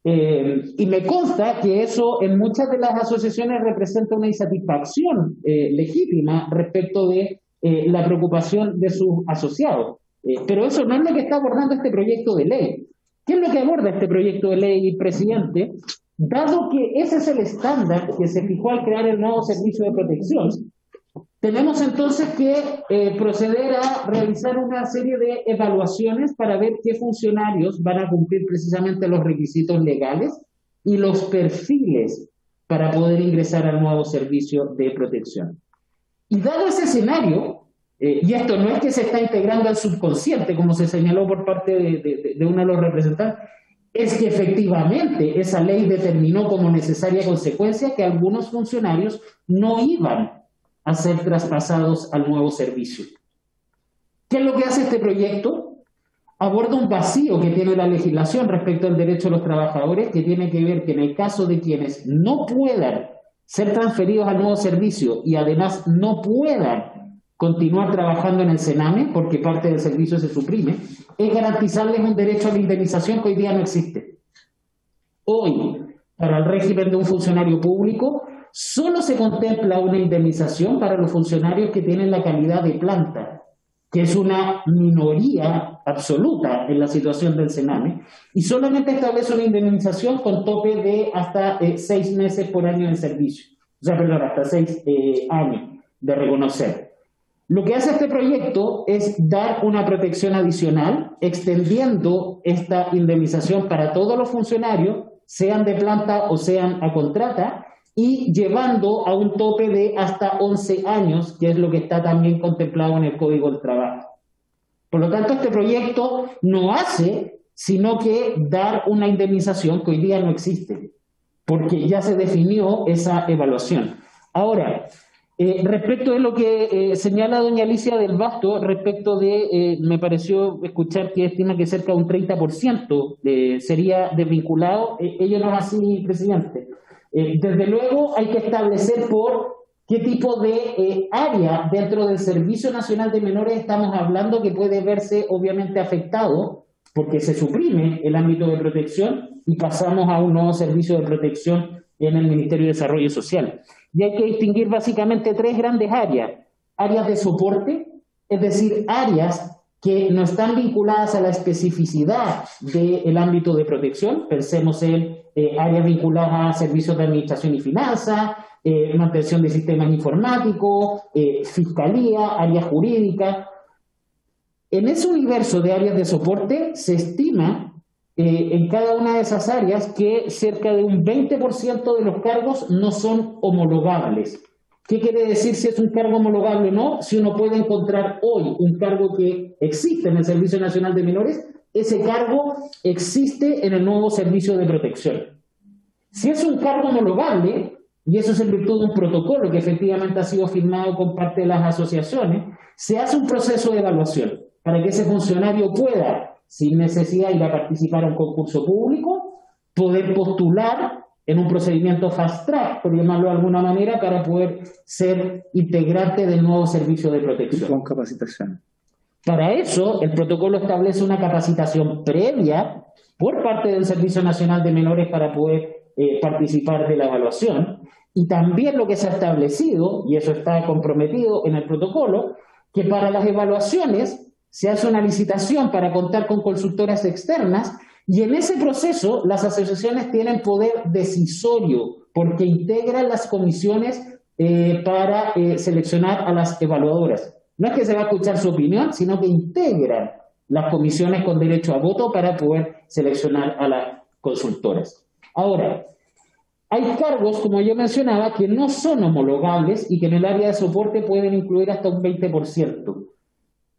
S9: Y me consta que eso en muchas de las asociaciones representa una insatisfacción legítima respecto de la preocupación de sus asociados. Pero eso no es lo que está abordando este proyecto de ley. ¿Qué es lo que aborda este proyecto de ley, presidente? Dado que ese es el estándar que se fijó al crear el nuevo servicio de protección, Tenemos entonces que proceder a realizar una serie de evaluaciones para ver qué funcionarios van a cumplir precisamente los requisitos legales y los perfiles para poder ingresar al nuevo servicio de protección. Y dado ese escenario, y esto no es que se está integrando al subconsciente, como se señaló por parte de uno de los representantes, es que efectivamente esa ley determinó como necesaria consecuencia que algunos funcionarios no iban a ser traspasados al nuevo servicio. ¿Qué es lo que hace este proyecto? Aborda un vacío que tiene la legislación respecto al derecho de los trabajadores, que tiene que ver que en el caso de quienes no puedan ser transferidos al nuevo servicio y además no puedan continuar trabajando en el Sename, porque parte del servicio se suprime, es garantizarles un derecho a la indemnización que hoy día no existe. Hoy, para el régimen de un funcionario público, solo se contempla una indemnización para los funcionarios que tienen la calidad de planta, que es una minoría absoluta en la situación del Sename, y solamente establece una indemnización con tope de hasta 6 meses por año de servicio. O sea, perdón, hasta 6 años de reconocer. Lo que hace este proyecto es dar una protección adicional, extendiendo esta indemnización para todos los funcionarios, sean de planta o sean a contrata, y llevando a un tope de hasta 11 años, que es lo que está también contemplado en el Código del Trabajo. Por lo tanto, este proyecto no hace sino que dar una indemnización que hoy día no existe, porque ya se definió esa evaluación. Ahora, respecto de lo que señala doña Alicia del Basto, respecto de, me pareció escuchar que estima que cerca de un 30% sería desvinculado, ello no es así, presidente. Desde luego hay que establecer por qué tipo de área dentro del Servicio Nacional de Menores estamos hablando que puede verse obviamente afectado, porque se suprime el ámbito de protección y pasamos a un nuevo servicio de protección en el Ministerio de Desarrollo Social. Y hay que distinguir básicamente 3 grandes áreas. Áreas de soporte, es decir, áreas que no están vinculadas a la especificidad del ámbito de protección, pensemos en áreas vinculadas a servicios de administración y finanzas, mantención de sistemas informáticos, fiscalía, área jurídica. En ese universo de áreas de soporte se estima en cada una de esas áreas que cerca de un 20% de los cargos no son homologables. ¿Qué quiere decir si es un cargo homologable o no? Si uno puede encontrar hoy un cargo que existe en el Servicio Nacional de Menores, ese cargo existe en el nuevo servicio de protección. Si es un cargo homologable, y eso es en virtud de un protocolo que efectivamente ha sido firmado con parte de las asociaciones, se hace un proceso de evaluación para que ese funcionario pueda, sin necesidad de ir a participar en un concurso público, poder postular en un procedimiento fast track, por llamarlo de alguna manera, para poder ser integrante del nuevo servicio de protección.
S3: Con capacitación.
S9: Para eso, el protocolo establece una capacitación previa por parte del Servicio Nacional de Menores para poder participar de la evaluación, y también lo que se ha establecido, y eso está comprometido en el protocolo, que para las evaluaciones se hace una licitación para contar con consultoras externas, y en ese proceso las asociaciones tienen poder decisorio porque integran las comisiones para seleccionar a las evaluadoras. No es que se va a escuchar su opinión, sino que integran las comisiones con derecho a voto para poder seleccionar a las consultoras. Ahora, hay cargos, como yo mencionaba, que no son homologables y que en el área de soporte pueden incluir hasta un 20%.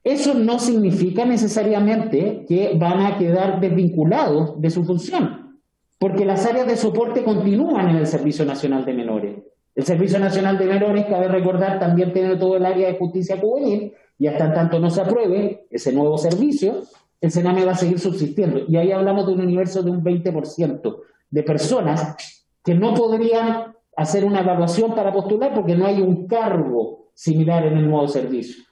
S9: Eso no significa necesariamente que van a quedar desvinculados de su función, porque las áreas de soporte continúan en el Servicio Nacional de Menores. El Servicio Nacional de Menores, cabe recordar, también tiene todo el área de justicia juvenil, y hasta en tanto no se apruebe ese nuevo servicio, el Sename va a seguir subsistiendo. Y ahí hablamos de un universo de un 20% de personas que no podrían hacer una evaluación para postular porque no hay un cargo similar en el nuevo servicio.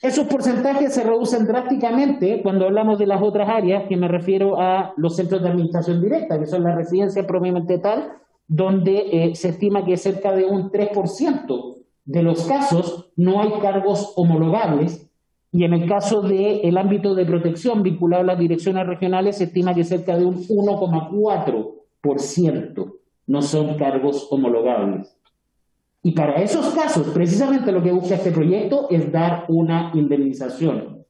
S9: Esos porcentajes se reducen drásticamente cuando hablamos de las otras áreas, que me refiero a los centros de administración directa, que son las residencias propiamente tal, donde se estima que cerca de un 3% de los casos no hay cargos homologables, y en el caso del ámbito de protección vinculado a las direcciones regionales se estima que cerca de un 1,4% no son cargos homologables. Y para esos casos, precisamente lo que busca este proyecto es dar una indemnización.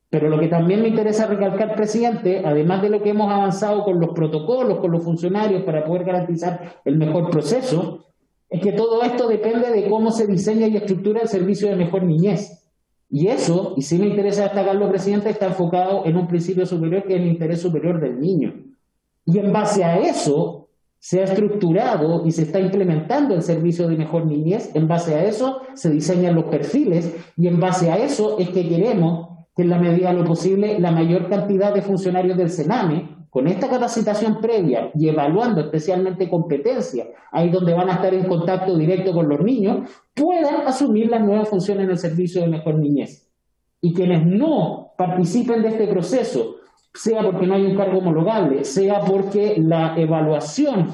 S9: Pero lo que también me interesa recalcar, presidente, además de lo que hemos avanzado con los protocolos, con los funcionarios para poder garantizar el mejor proceso, es que todo esto depende de cómo se diseña y estructura el servicio de mejor niñez. Y eso, y sí me interesa destacarlo, presidente, está enfocado en un principio superior que es el interés superior del niño. Y en base a eso se ha estructurado y se está implementando el servicio de mejor niñez, en base a eso se diseñan los perfiles y en base a eso es que queremos que en la medida de lo posible la mayor cantidad de funcionarios del Sename, con esta capacitación previa y evaluando especialmente competencias, ahí donde van a estar en contacto directo con los niños, puedan asumir las nuevas funciones en el servicio de mejor niñez. Y quienes no participen de este proceso, sea porque no hay un cargo homologable, sea porque la evaluación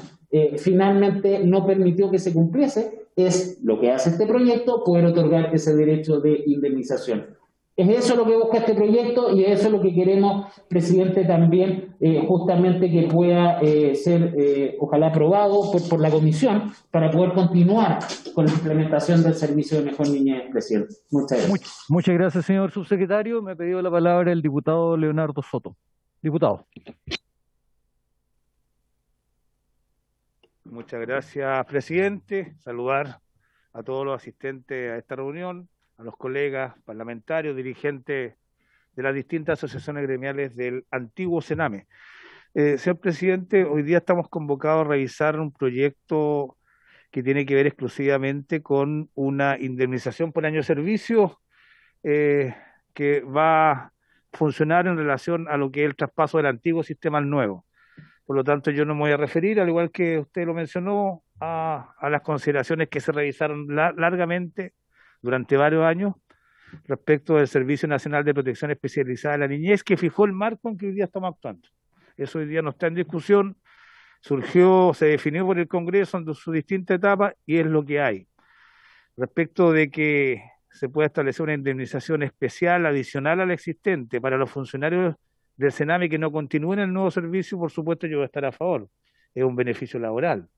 S9: finalmente no permitió que se cumpliese, es lo que hace este proyecto, poder otorgar ese derecho de indemnización. Es eso lo que busca este proyecto y eso es lo que queremos, presidente, también justamente que pueda ser, ojalá aprobado por la comisión para poder continuar con la implementación del servicio de mejor niñez, presidente. Muchas gracias.
S2: Muchas gracias, señor subsecretario. Me ha pedido la palabra el diputado Leonardo Soto. Diputado.
S10: Muchas gracias, presidente. Saludar a todos los asistentes a esta reunión, a los colegas parlamentarios, dirigentes de las distintas asociaciones gremiales del antiguo Sename. Señor presidente, hoy día estamos convocados a revisar un proyecto que tiene que ver exclusivamente con una indemnización por año de servicio que va a funcionar en relación a lo que es el traspaso del antiguo sistema al nuevo. Por lo tanto, yo no me voy a referir, al igual que usted lo mencionó, a las consideraciones que se revisaron largamente durante varios años respecto del Servicio Nacional de Protección Especializada de la Niñez, que fijó el marco en que hoy día estamos actuando. Eso hoy día no está en discusión, surgió, se definió por el Congreso en sus distintas etapas y es lo que hay. Respecto de que se pueda establecer una indemnización especial adicional a la existente para los funcionarios del Sename que no continúen el nuevo servicio, por supuesto yo voy a estar a favor. Es un beneficio laboral.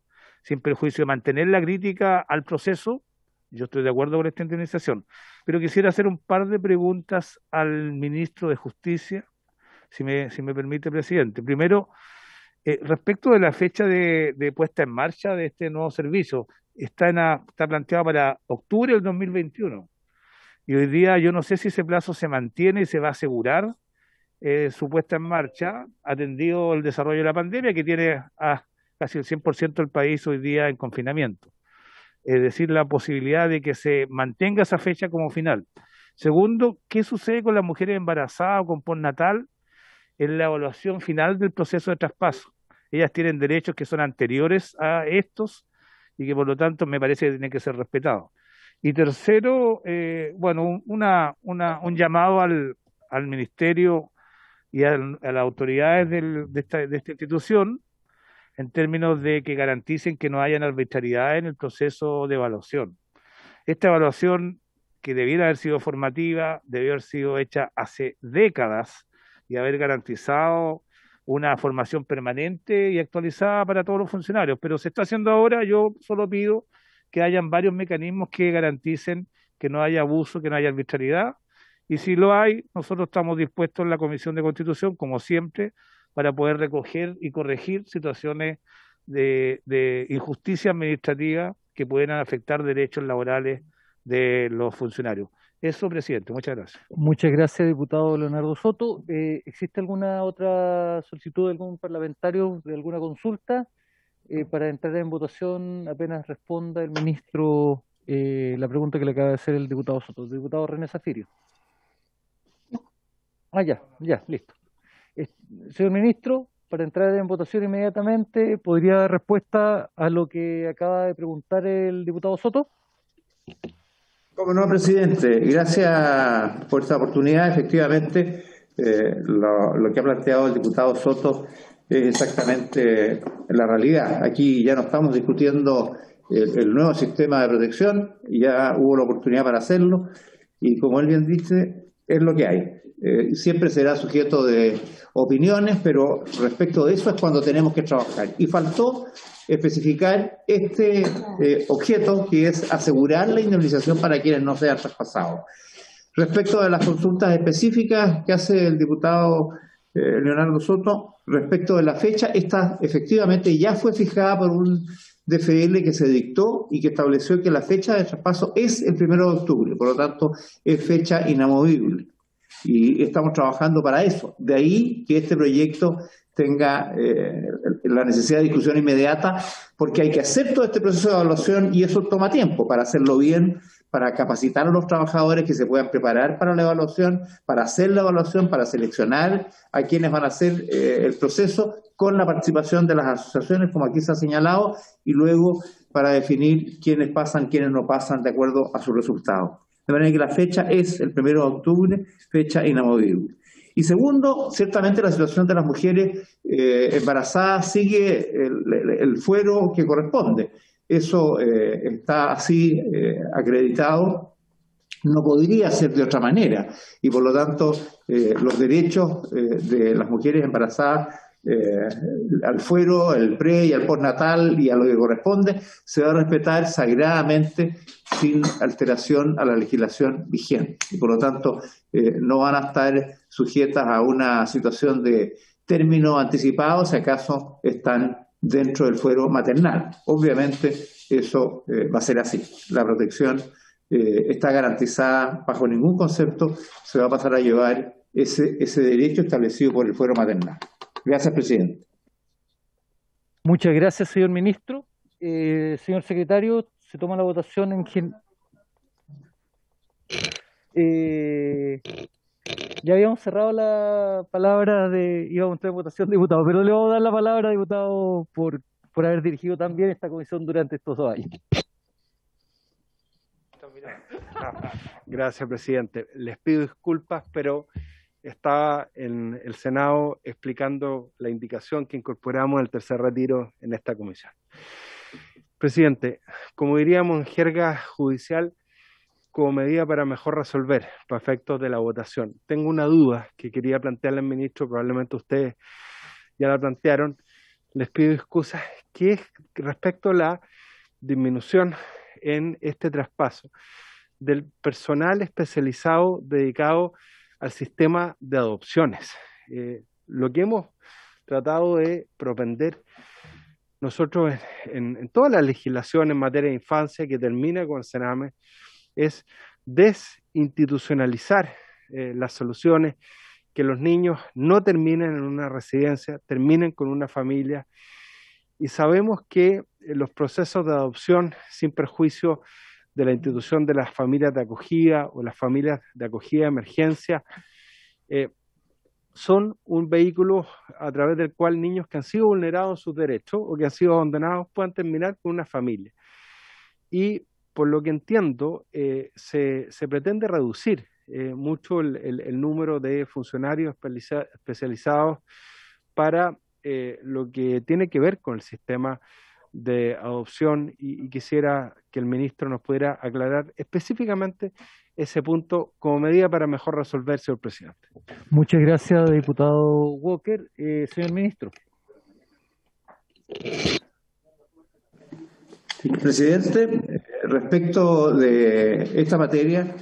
S10: Sin perjuicio de mantener la crítica al proceso, yo estoy de acuerdo con esta indemnización. Pero quisiera hacer un par de preguntas al ministro de Justicia, si me permite, presidente. Primero, respecto de la fecha de puesta en marcha de este nuevo servicio, está planteado para octubre del 2021. Y hoy día yo no sé si ese plazo se mantiene y se va a asegurar su puesta en marcha, atendido el desarrollo de la pandemia, que tiene a casi el 100% del país hoy día en confinamiento. Es decir, la posibilidad de que se mantenga esa fecha como final. Segundo, ¿qué sucede con las mujeres embarazadas o con postnatal en la evaluación final del proceso de traspaso? Ellas tienen derechos que son anteriores a estos y que por lo tanto me parece que tienen que ser respetados. Y tercero, un llamado al Ministerio y a las autoridades de esta institución en términos de que garanticen que no hayan arbitrariedad en el proceso de evaluación. Esta evaluación, que debiera haber sido formativa, debió haber sido hecha hace décadas y haber garantizado una formación permanente y actualizada para todos los funcionarios, pero se está haciendo ahora. Yo solo pido que hayan varios mecanismos que garanticen que no haya abuso, que no haya arbitrariedad, y si lo hay, nosotros estamos dispuestos en la Comisión de Constitución, como siempre, para poder recoger y corregir situaciones de injusticia administrativa que pudieran afectar derechos laborales de los funcionarios. Eso, presidente, muchas gracias.
S2: Muchas gracias, diputado Leonardo Soto. ¿Existe alguna otra solicitud de algún parlamentario de alguna consulta? Para entrar en votación, apenas responda el ministro la pregunta que le acaba de hacer el diputado Soto. Diputado René Zafirio. Ya, listo. Señor ministro, para entrar en votación inmediatamente, ¿podría dar respuesta a lo que acaba de preguntar el diputado Soto?
S3: Cómo no, presidente. Gracias por esta oportunidad. Efectivamente, lo que ha planteado el diputado Soto es exactamente la realidad. Aquí ya no estamos discutiendo el nuevo sistema de protección, ya hubo la oportunidad para hacerlo, y como él bien dice, es lo que hay. Siempre será sujeto de opiniones, pero respecto de eso es cuando tenemos que trabajar. Y faltó especificar este objeto, que es asegurar la indemnización para quienes no sean traspasados. Respecto de las consultas específicas que hace el diputado Leonardo Soto, respecto de la fecha, esta efectivamente ya fue fijada por un DFL que se dictó y que estableció que la fecha de traspaso es el 1 de octubre, por lo tanto es fecha inamovible. Y estamos trabajando para eso. De ahí que este proyecto tenga la necesidad de discusión inmediata, porque hay que hacer todo este proceso de evaluación y eso toma tiempo para hacerlo bien, para capacitar a los trabajadores que se puedan preparar para la evaluación, para hacer la evaluación, para seleccionar a quienes van a hacer el proceso con la participación de las asociaciones, como aquí se ha señalado, y luego para definir quiénes pasan, quiénes no pasan de acuerdo a sus resultados. De manera que la fecha es el 1 de octubre, fecha inamovible. Y segundo, ciertamente la situación de las mujeres embarazadas sigue el fuero que corresponde. Eso está así acreditado, no podría ser de otra manera. Y por lo tanto, los derechos de las mujeres embarazadas al fuero, el pre y al postnatal y a lo que corresponde, se va a respetar sagradamente sin alteración a la legislación vigente. Y por lo tanto, no van a estar sujetas a una situación de término anticipado si acaso están dentro del fuero maternal. Obviamente eso va a ser así. La protección está garantizada bajo ningún concepto, se va a pasar a llevar ese derecho establecido por el fuero maternal. Gracias, presidente.
S2: Muchas gracias, señor ministro. Señor secretario, se toma la votación en ya habíamos cerrado la palabra íbamos a entrar en votación, diputado, pero le vamos a dar la palabra, diputado, por haber dirigido también esta comisión durante estos 2 años.
S10: Gracias, presidente. Les pido disculpas, pero estaba en el Senado explicando la indicación que incorporamos en el tercer retiro en esta comisión. Presidente, como diríamos en jerga judicial, como medida para mejor resolver, para efectos de la votación, tengo una duda que quería plantearle al ministro, probablemente ustedes ya la plantearon, les pido excusas, que es respecto a la disminución en este traspaso del personal especializado dedicado al sistema de adopciones. Lo que hemos tratado de propender nosotros en toda la legislación en materia de infancia que termina con el Sename es desinstitucionalizar las soluciones, que los niños no terminen en una residencia, terminen con una familia. Y sabemos que los procesos de adopción, sin perjuicio de la institución de las familias de acogida o las familias de acogida de emergencia, son un vehículo a través del cual niños que han sido vulnerados en sus derechos o que han sido abandonados puedan terminar con una familia. Y por lo que entiendo, se pretende reducir mucho el número de funcionarios especializados para lo que tiene que ver con el sistema de adopción y quisiera que el ministro nos pudiera aclarar específicamente ese punto como medida para mejor resolver, señor presidente.
S2: Muchas gracias, diputado Walker. Señor ministro.
S3: Presidente, respecto de esta materia,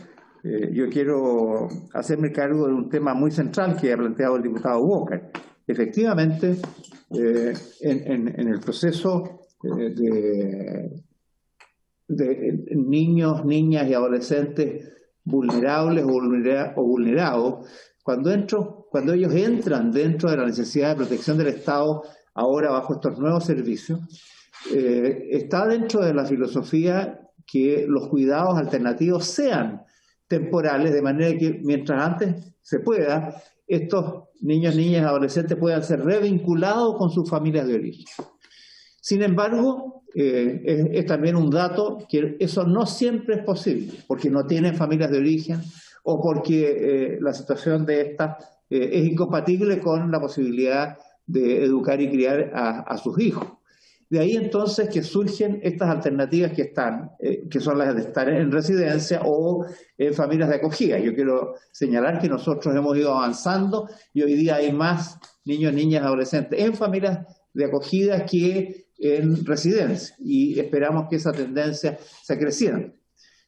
S3: yo quiero hacerme cargo de un tema muy central que ha planteado el diputado Walker. Efectivamente, en el proceso de niños, niñas y adolescentes vulnerables o vulnerados, cuando ellos entran dentro de la necesidad de protección del Estado, ahora bajo estos nuevos servicios, está dentro de la filosofía que los cuidados alternativos sean temporales, de manera que mientras antes se pueda, estos niños, niñas y adolescentes puedan ser revinculados con sus familias de origen. Sin embargo, es también un dato que eso no siempre es posible, porque no tienen familias de origen o porque la situación de estas es incompatible con la posibilidad de educar y criar a sus hijos. De ahí entonces que surgen estas alternativas que son las de estar en residencia o en familias de acogida. Yo quiero señalar que nosotros hemos ido avanzando y hoy día hay más niños, niñas, adolescentes en familias de acogida que en residencia, y esperamos que esa tendencia se acreciente.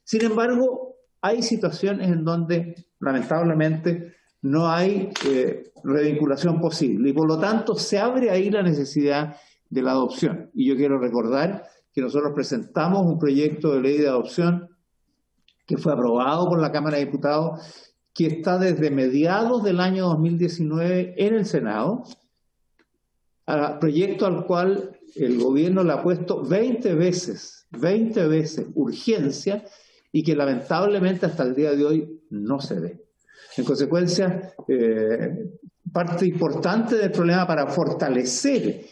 S3: Sin embargo, hay situaciones en donde lamentablemente no hay revinculación posible y por lo tanto se abre ahí la necesidad de la adopción. Y yo quiero recordar que nosotros presentamos un proyecto de ley de adopción que fue aprobado por la Cámara de Diputados, que está desde mediados del año 2019 en el Senado, proyecto al cual el gobierno le ha puesto 20 veces urgencia y que lamentablemente hasta el día de hoy no se ve. En consecuencia, parte importante del problema para fortalecer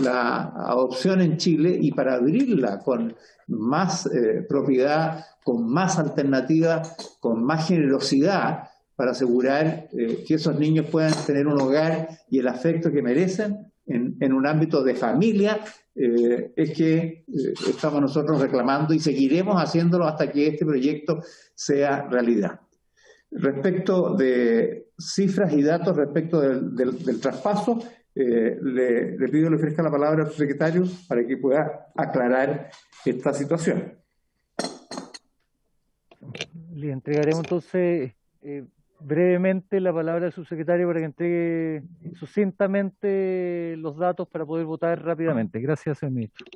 S3: la adopción en Chile y para abrirla con más propiedad, con más alternativa, con más generosidad, para asegurar que esos niños puedan tener un hogar y el afecto que merecen en un ámbito de familia, es que estamos nosotros reclamando y seguiremos haciéndolo hasta que este proyecto sea realidad. Respecto de cifras y datos respecto del traspaso, le pido que le ofrezca la palabra al secretario para que pueda aclarar esta situación.
S2: Le entregaremos entonces brevemente la palabra al subsecretario para que entregue sucintamente los datos para poder votar rápidamente. Gracias, señor ministro.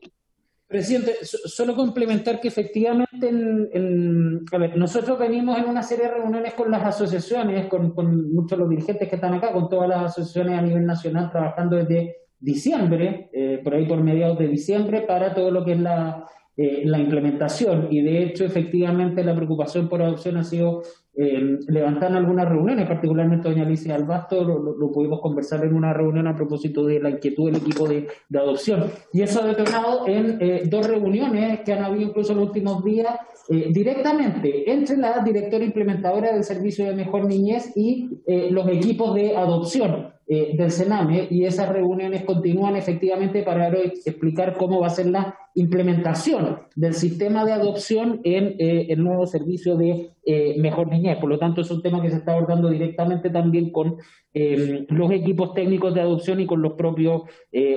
S9: Presidente, solo complementar que efectivamente a ver, nosotros venimos en una serie de reuniones con las asociaciones, con muchos de los dirigentes que están acá, con todas las asociaciones a nivel nacional, trabajando desde diciembre, por ahí por mediados de diciembre, para todo lo que es la implementación. Y de hecho, efectivamente, la preocupación por adopción ha sido levantar en algunas reuniones, particularmente doña Alicia Albasto, lo pudimos conversar en una reunión a propósito de la inquietud del equipo de adopción. Y eso ha detonado en 2 reuniones que han habido incluso en los últimos días, directamente entre la directora implementadora del Servicio de Mejor Niñez y los equipos de adopción del Sename, y esas reuniones continúan efectivamente para hoy explicar cómo va a ser la implementación del sistema de adopción en el nuevo servicio de Mejor Niñez. Por lo tanto, es un tema que se está abordando directamente también con los equipos técnicos de adopción y con los propios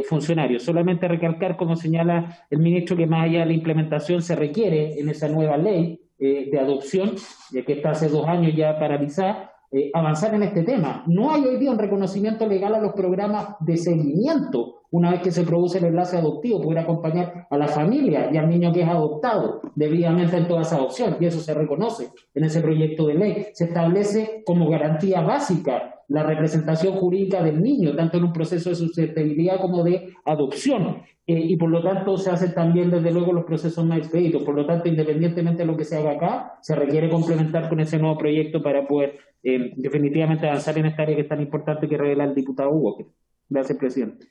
S9: funcionarios. Solamente recalcar, como señala el ministro, que más allá de la implementación se requiere en esa nueva ley de adopción, que está hace 2 años ya paralizada, avanzar en este tema. No hay hoy día un reconocimiento legal a los programas de seguimiento una vez que se produce el enlace adoptivo, poder acompañar a la familia y al niño que es adoptado debidamente en toda esa adopción, y eso se reconoce en ese proyecto de ley. Se establece como garantía básica la representación jurídica del niño, tanto en un proceso de susceptibilidad como de adopción, y por lo tanto se hacen también desde luego los procesos más expeditos. Por lo tanto, independientemente de lo que se haga acá, se requiere complementar con ese nuevo proyecto para poder definitivamente avanzar en esta área que es tan importante que revela el diputado Hugo. Gracias, presidente.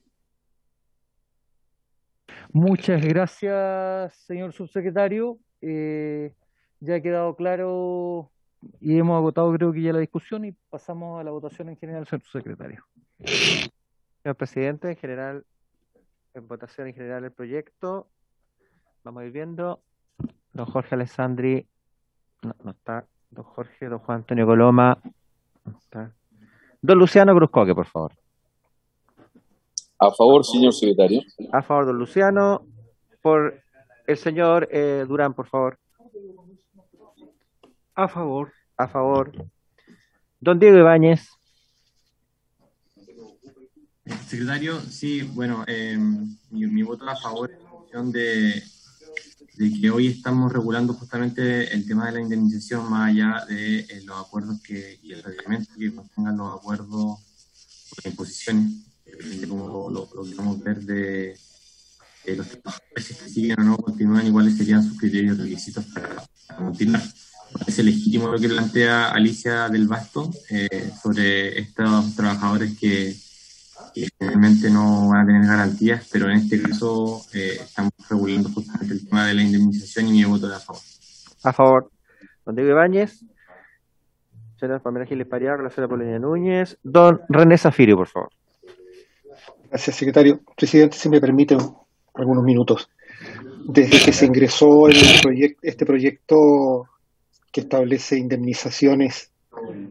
S2: Muchas gracias, señor subsecretario. Ya ha quedado claro y hemos agotado, creo que ya la discusión, y pasamos a la votación en general, señor subsecretario.
S1: Señor presidente, en votación en general el proyecto. Vamos a ir viendo. Don Jorge Alessandri, no está. Don Jorge, don Juan Antonio Coloma, no está. Don Luciano Cruzcoque, por favor.
S11: A favor, señor secretario.
S1: A favor, don Luciano. Por el señor Durán, por favor.
S10: A favor.
S1: A favor. Don Diego Ibáñez.
S12: Secretario, sí, bueno, mi voto a favor en función de que hoy estamos regulando justamente el tema de la indemnización más allá de los acuerdos y el reglamento que contengan los acuerdos de imposiciones, de cómo lo queremos ver de los trabajadores, si siguen o no continúan y cuáles serían sus criterios y requisitos para continuar. Es legítimo lo que plantea Alicia del Basto sobre estos trabajadores que realmente no van a tener garantías, pero en este caso estamos regulando justamente el tema de la indemnización y mi voto es a favor.
S1: A favor. Don Diego Ibáñez. Señora Pamela Giles Pariaga, la señora Paulina Núñez. Don René Zafirio, por favor.
S13: Gracias, secretario. Presidente, si me permite algunos minutos. Desde que se ingresó este proyecto que establece indemnizaciones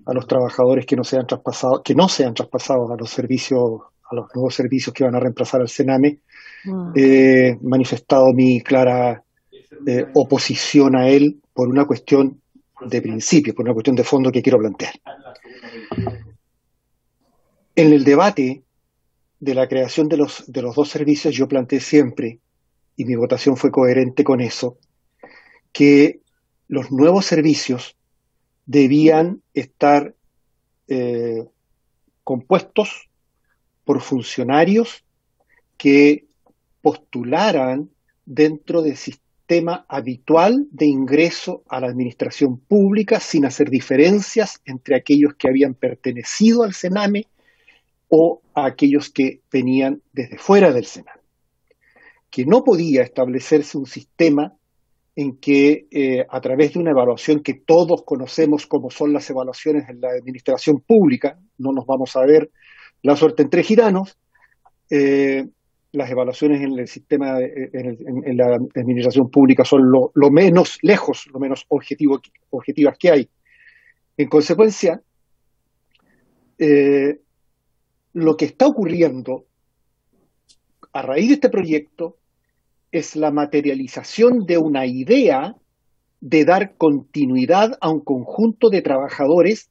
S13: a los trabajadores que no sean traspasados a los servicios a los nuevos servicios que van a reemplazar al Sename, he manifestado mi clara oposición a él por una cuestión de principio, por una cuestión de fondo que quiero plantear. En el debate de la creación de los dos servicios, yo planteé siempre, y mi votación fue coherente con eso, que los nuevos servicios debían estar compuestos por funcionarios que postularan dentro del sistema habitual de ingreso a la administración pública sin hacer diferencias entre aquellos que habían pertenecido al Sename o a aquellos que venían desde fuera del Sename. Que no podía establecerse un sistema en que a través de una evaluación que todos conocemos como son las evaluaciones en la administración pública, no nos vamos a ver la suerte entre giranos, las evaluaciones en el sistema, en la administración pública son lo menos lejos, lo menos objetivas que hay. En consecuencia, lo que está ocurriendo a raíz de este proyecto es la materialización de una idea de dar continuidad a un conjunto de trabajadores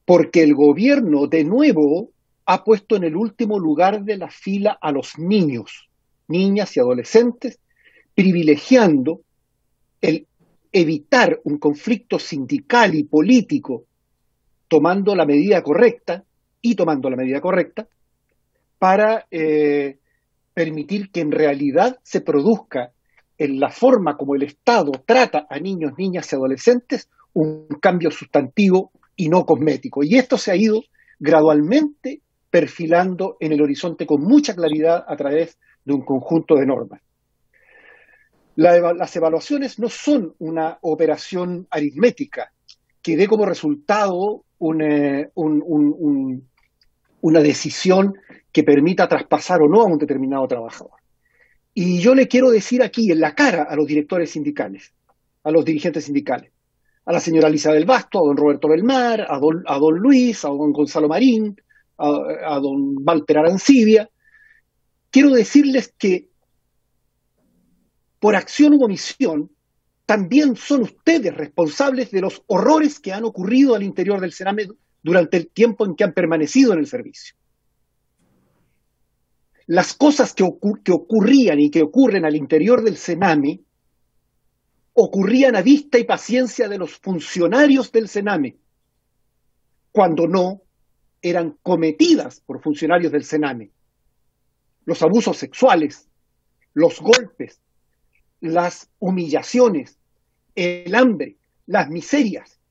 S13: porque el gobierno de nuevo ha puesto en el último lugar de la fila a los niños, niñas y adolescentes, privilegiando el evitar un conflicto sindical y político tomando la medida correcta para permitir que en realidad se produzca en la forma como el Estado trata a niños, niñas y adolescentes un cambio sustantivo y no cosmético. Y esto se ha ido gradualmente perfilando en el horizonte con mucha claridad a través de un conjunto de normas. Las evaluaciones no son una operación aritmética que dé como resultado una decisión que permita traspasar o no a un determinado trabajador. Y yo le quiero decir aquí en la cara a los directores sindicales, a los dirigentes sindicales, a la señora Lisa del Basto, a don Roberto Belmar, a don Luis, a don Gonzalo Marín, a don Walter Arancibia, quiero decirles que por acción u omisión también son ustedes responsables de los horrores que han ocurrido al interior del Sename durante el tiempo en que han permanecido en el servicio. Las cosas que ocurrían y que ocurren al interior del Sename ocurrían a vista y paciencia de los funcionarios del Sename, cuando no eran cometidas por funcionarios del Sename. Los abusos sexuales, los golpes, las humillaciones, el hambre, las miserias,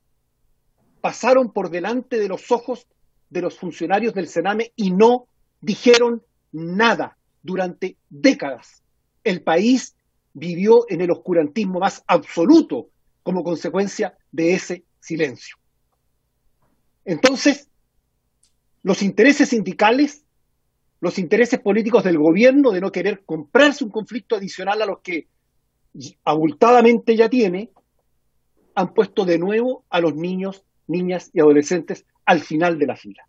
S13: pasaron por delante de los ojos de los funcionarios del Sename y no dijeron nada durante décadas. El país vivió en el oscurantismo más absoluto como consecuencia de ese silencio. Entonces, los intereses sindicales, los intereses políticos del gobierno de no querer comprarse un conflicto adicional a los que abultadamente ya tiene, han puesto de nuevo a los niños, niñas y adolescentes al final de la fila.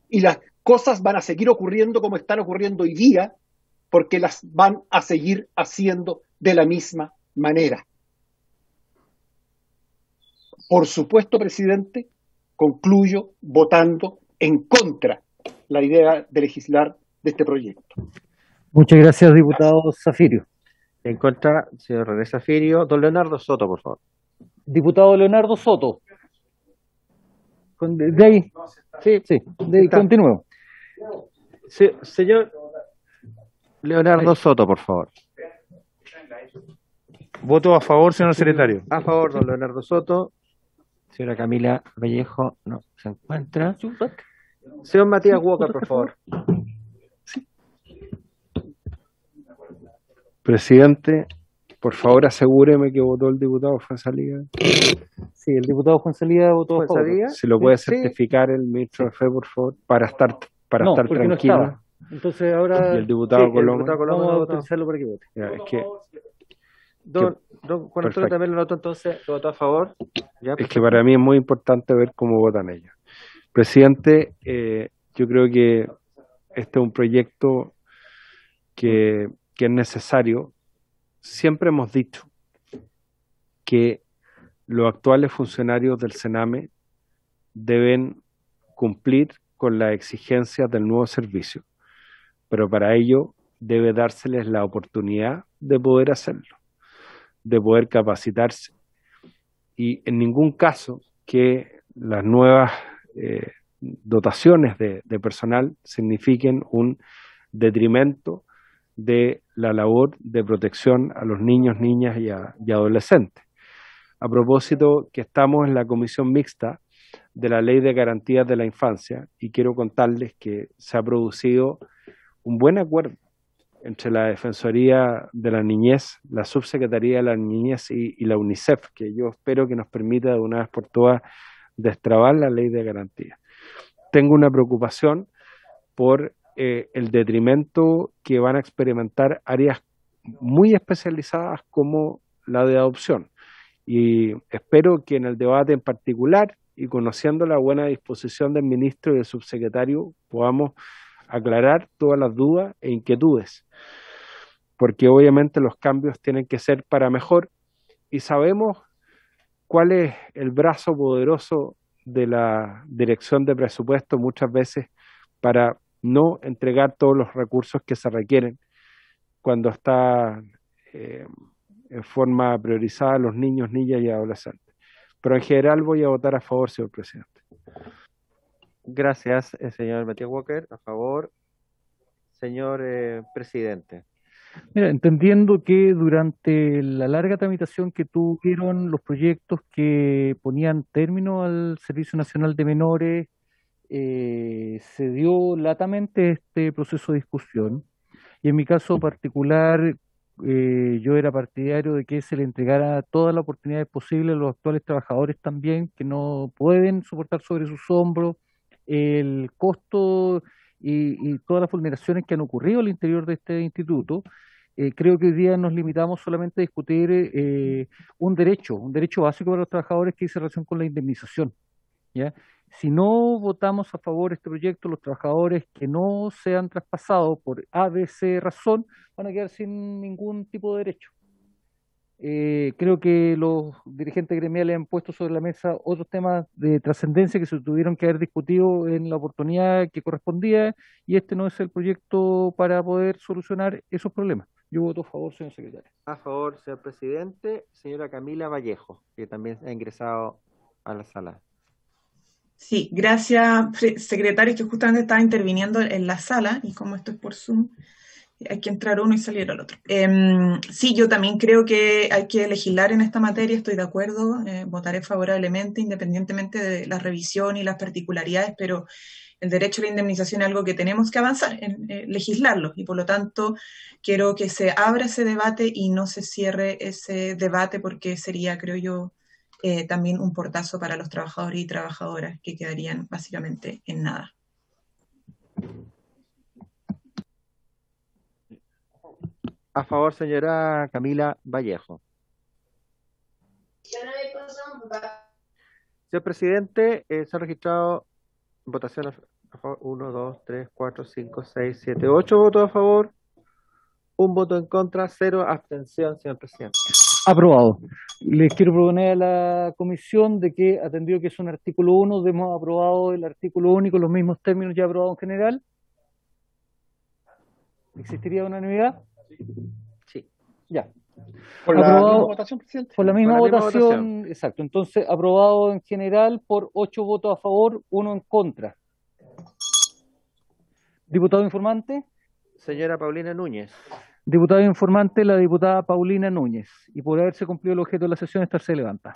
S13: Y las cosas van a seguir ocurriendo como están ocurriendo hoy día, porque las van a seguir haciendo de la misma manera. Por supuesto, presidente, concluyo votando en contra la idea de legislar de este proyecto.
S2: Muchas gracias, diputado Zafirio.
S1: En contra, señor René Zafirio. Don Leonardo Soto, por favor.
S2: Diputado Leonardo Soto. De ahí. Sí, de ahí continuemos.
S1: Sí, señor Leonardo Soto, por favor.
S10: Voto a favor, señor secretario.
S1: A favor, don Leonardo Soto. Señora Camila Vallejo no se encuentra. Señor Matías Walker, por favor.
S14: Presidente, por favor asegúreme que votó el diputado Fuenzalía.
S2: Sí, el diputado Fuenzalía votó a favor.
S14: Si lo puede certificar el ministro de Fe, por favor, para estar tranquilo.
S2: No, entonces ahora
S14: y el diputado Coloma.
S2: Vamos a autorizarlo para que vote.
S14: Ya, es que
S1: don Juan Antonio también lo notó, entonces lo votó a favor. Ya,
S14: es que para mí es muy importante ver cómo votan ellos. Presidente, yo creo que este es un proyecto que es necesario. Siempre hemos dicho que los actuales funcionarios del Sename deben cumplir con las exigencias del nuevo servicio, pero para ello debe dárseles la oportunidad de poder hacerlo, de poder capacitarse, y en ningún caso que las nuevas dotaciones de personal signifiquen un detrimento de la labor de protección a los niños, niñas y adolescentes. A propósito que estamos en la comisión mixta de la Ley de Garantías de la Infancia, y quiero contarles que se ha producido un buen acuerdo entre la Defensoría de la Niñez, la Subsecretaría de la Niñez y la UNICEF, que yo espero que nos permita de una vez por todas destrabar la Ley de Garantías. Tengo una preocupación por el detrimento que van a experimentar áreas muy especializadas como la de adopción, y espero que en el debate en particular, y conociendo la buena disposición del ministro y del subsecretario, podamos aclarar todas las dudas e inquietudes, porque obviamente los cambios tienen que ser para mejor, y sabemos cuál es el brazo poderoso de la Dirección de Presupuesto muchas veces para no entregar todos los recursos que se requieren cuando está en forma priorizada los niños, niñas y adolescentes. Pero en general voy a votar a favor, señor presidente.
S1: Gracias, señor Matías Walker. A favor, señor presidente.
S2: Mira, entendiendo que durante la larga tramitación que tuvieron los proyectos que ponían término al Servicio Nacional de Menores, se dio latamente este proceso de discusión, y en mi caso particular yo era partidario de que se le entregara todas las oportunidades posibles a los actuales trabajadores también, que no pueden soportar sobre sus hombros el costo y todas las vulneraciones que han ocurrido al interior de este instituto. Creo que hoy día nos limitamos solamente a discutir un derecho básico para los trabajadores que dice relación con la indemnización, ¿ya? Si no votamos a favor de este proyecto, los trabajadores que no sean traspasados por ABC razón van a quedar sin ningún tipo de derecho. Creo que los dirigentes gremiales han puesto sobre la mesa otros temas de trascendencia que se tuvieron que haber discutido en la oportunidad que correspondía, y este no es el proyecto para poder solucionar esos problemas. Yo voto a favor, señor secretario.
S1: A favor, señor presidente. Señora Camila Vallejo, que también ha ingresado a la sala.
S15: Sí, gracias, secretario, que justamente estaba interviniendo en la sala, y como esto es por Zoom, hay que entrar uno y salir el otro. Sí, yo también creo que hay que legislar en esta materia, estoy de acuerdo, votaré favorablemente, independientemente de la revisión y las particularidades, pero el derecho a la indemnización es algo que tenemos que avanzar, en legislarlo, y por lo tanto quiero que se abra ese debate y no se cierre ese debate, porque sería, creo yo, también un portazo para los trabajadores y trabajadoras, que quedarían básicamente en nada.
S1: A favor, señora Camila Vallejo. Señor presidente, se ha registrado votación a favor 1, 2, 3, 4, 5, 6, 7, 8 votos a favor, 1 voto en contra, 0 abstención, señor presidente.
S2: Aprobado. Les quiero proponer a la comisión de que, atendido que es un artículo 1, demos aprobado el artículo único, los mismos términos ya aprobados en general. ¿Existiría unanimidad?
S1: Sí.
S2: Ya.
S13: ¿Por la misma votación, presidente?
S2: Por la misma votación, exacto. Entonces, aprobado en general por 8 votos a favor, 1 en contra. Diputado informante.
S1: Señora Paulina Núñez.
S2: Diputado informante, la diputada Paulina Núñez. Y por haberse cumplido el objeto de la sesión, esta se levanta.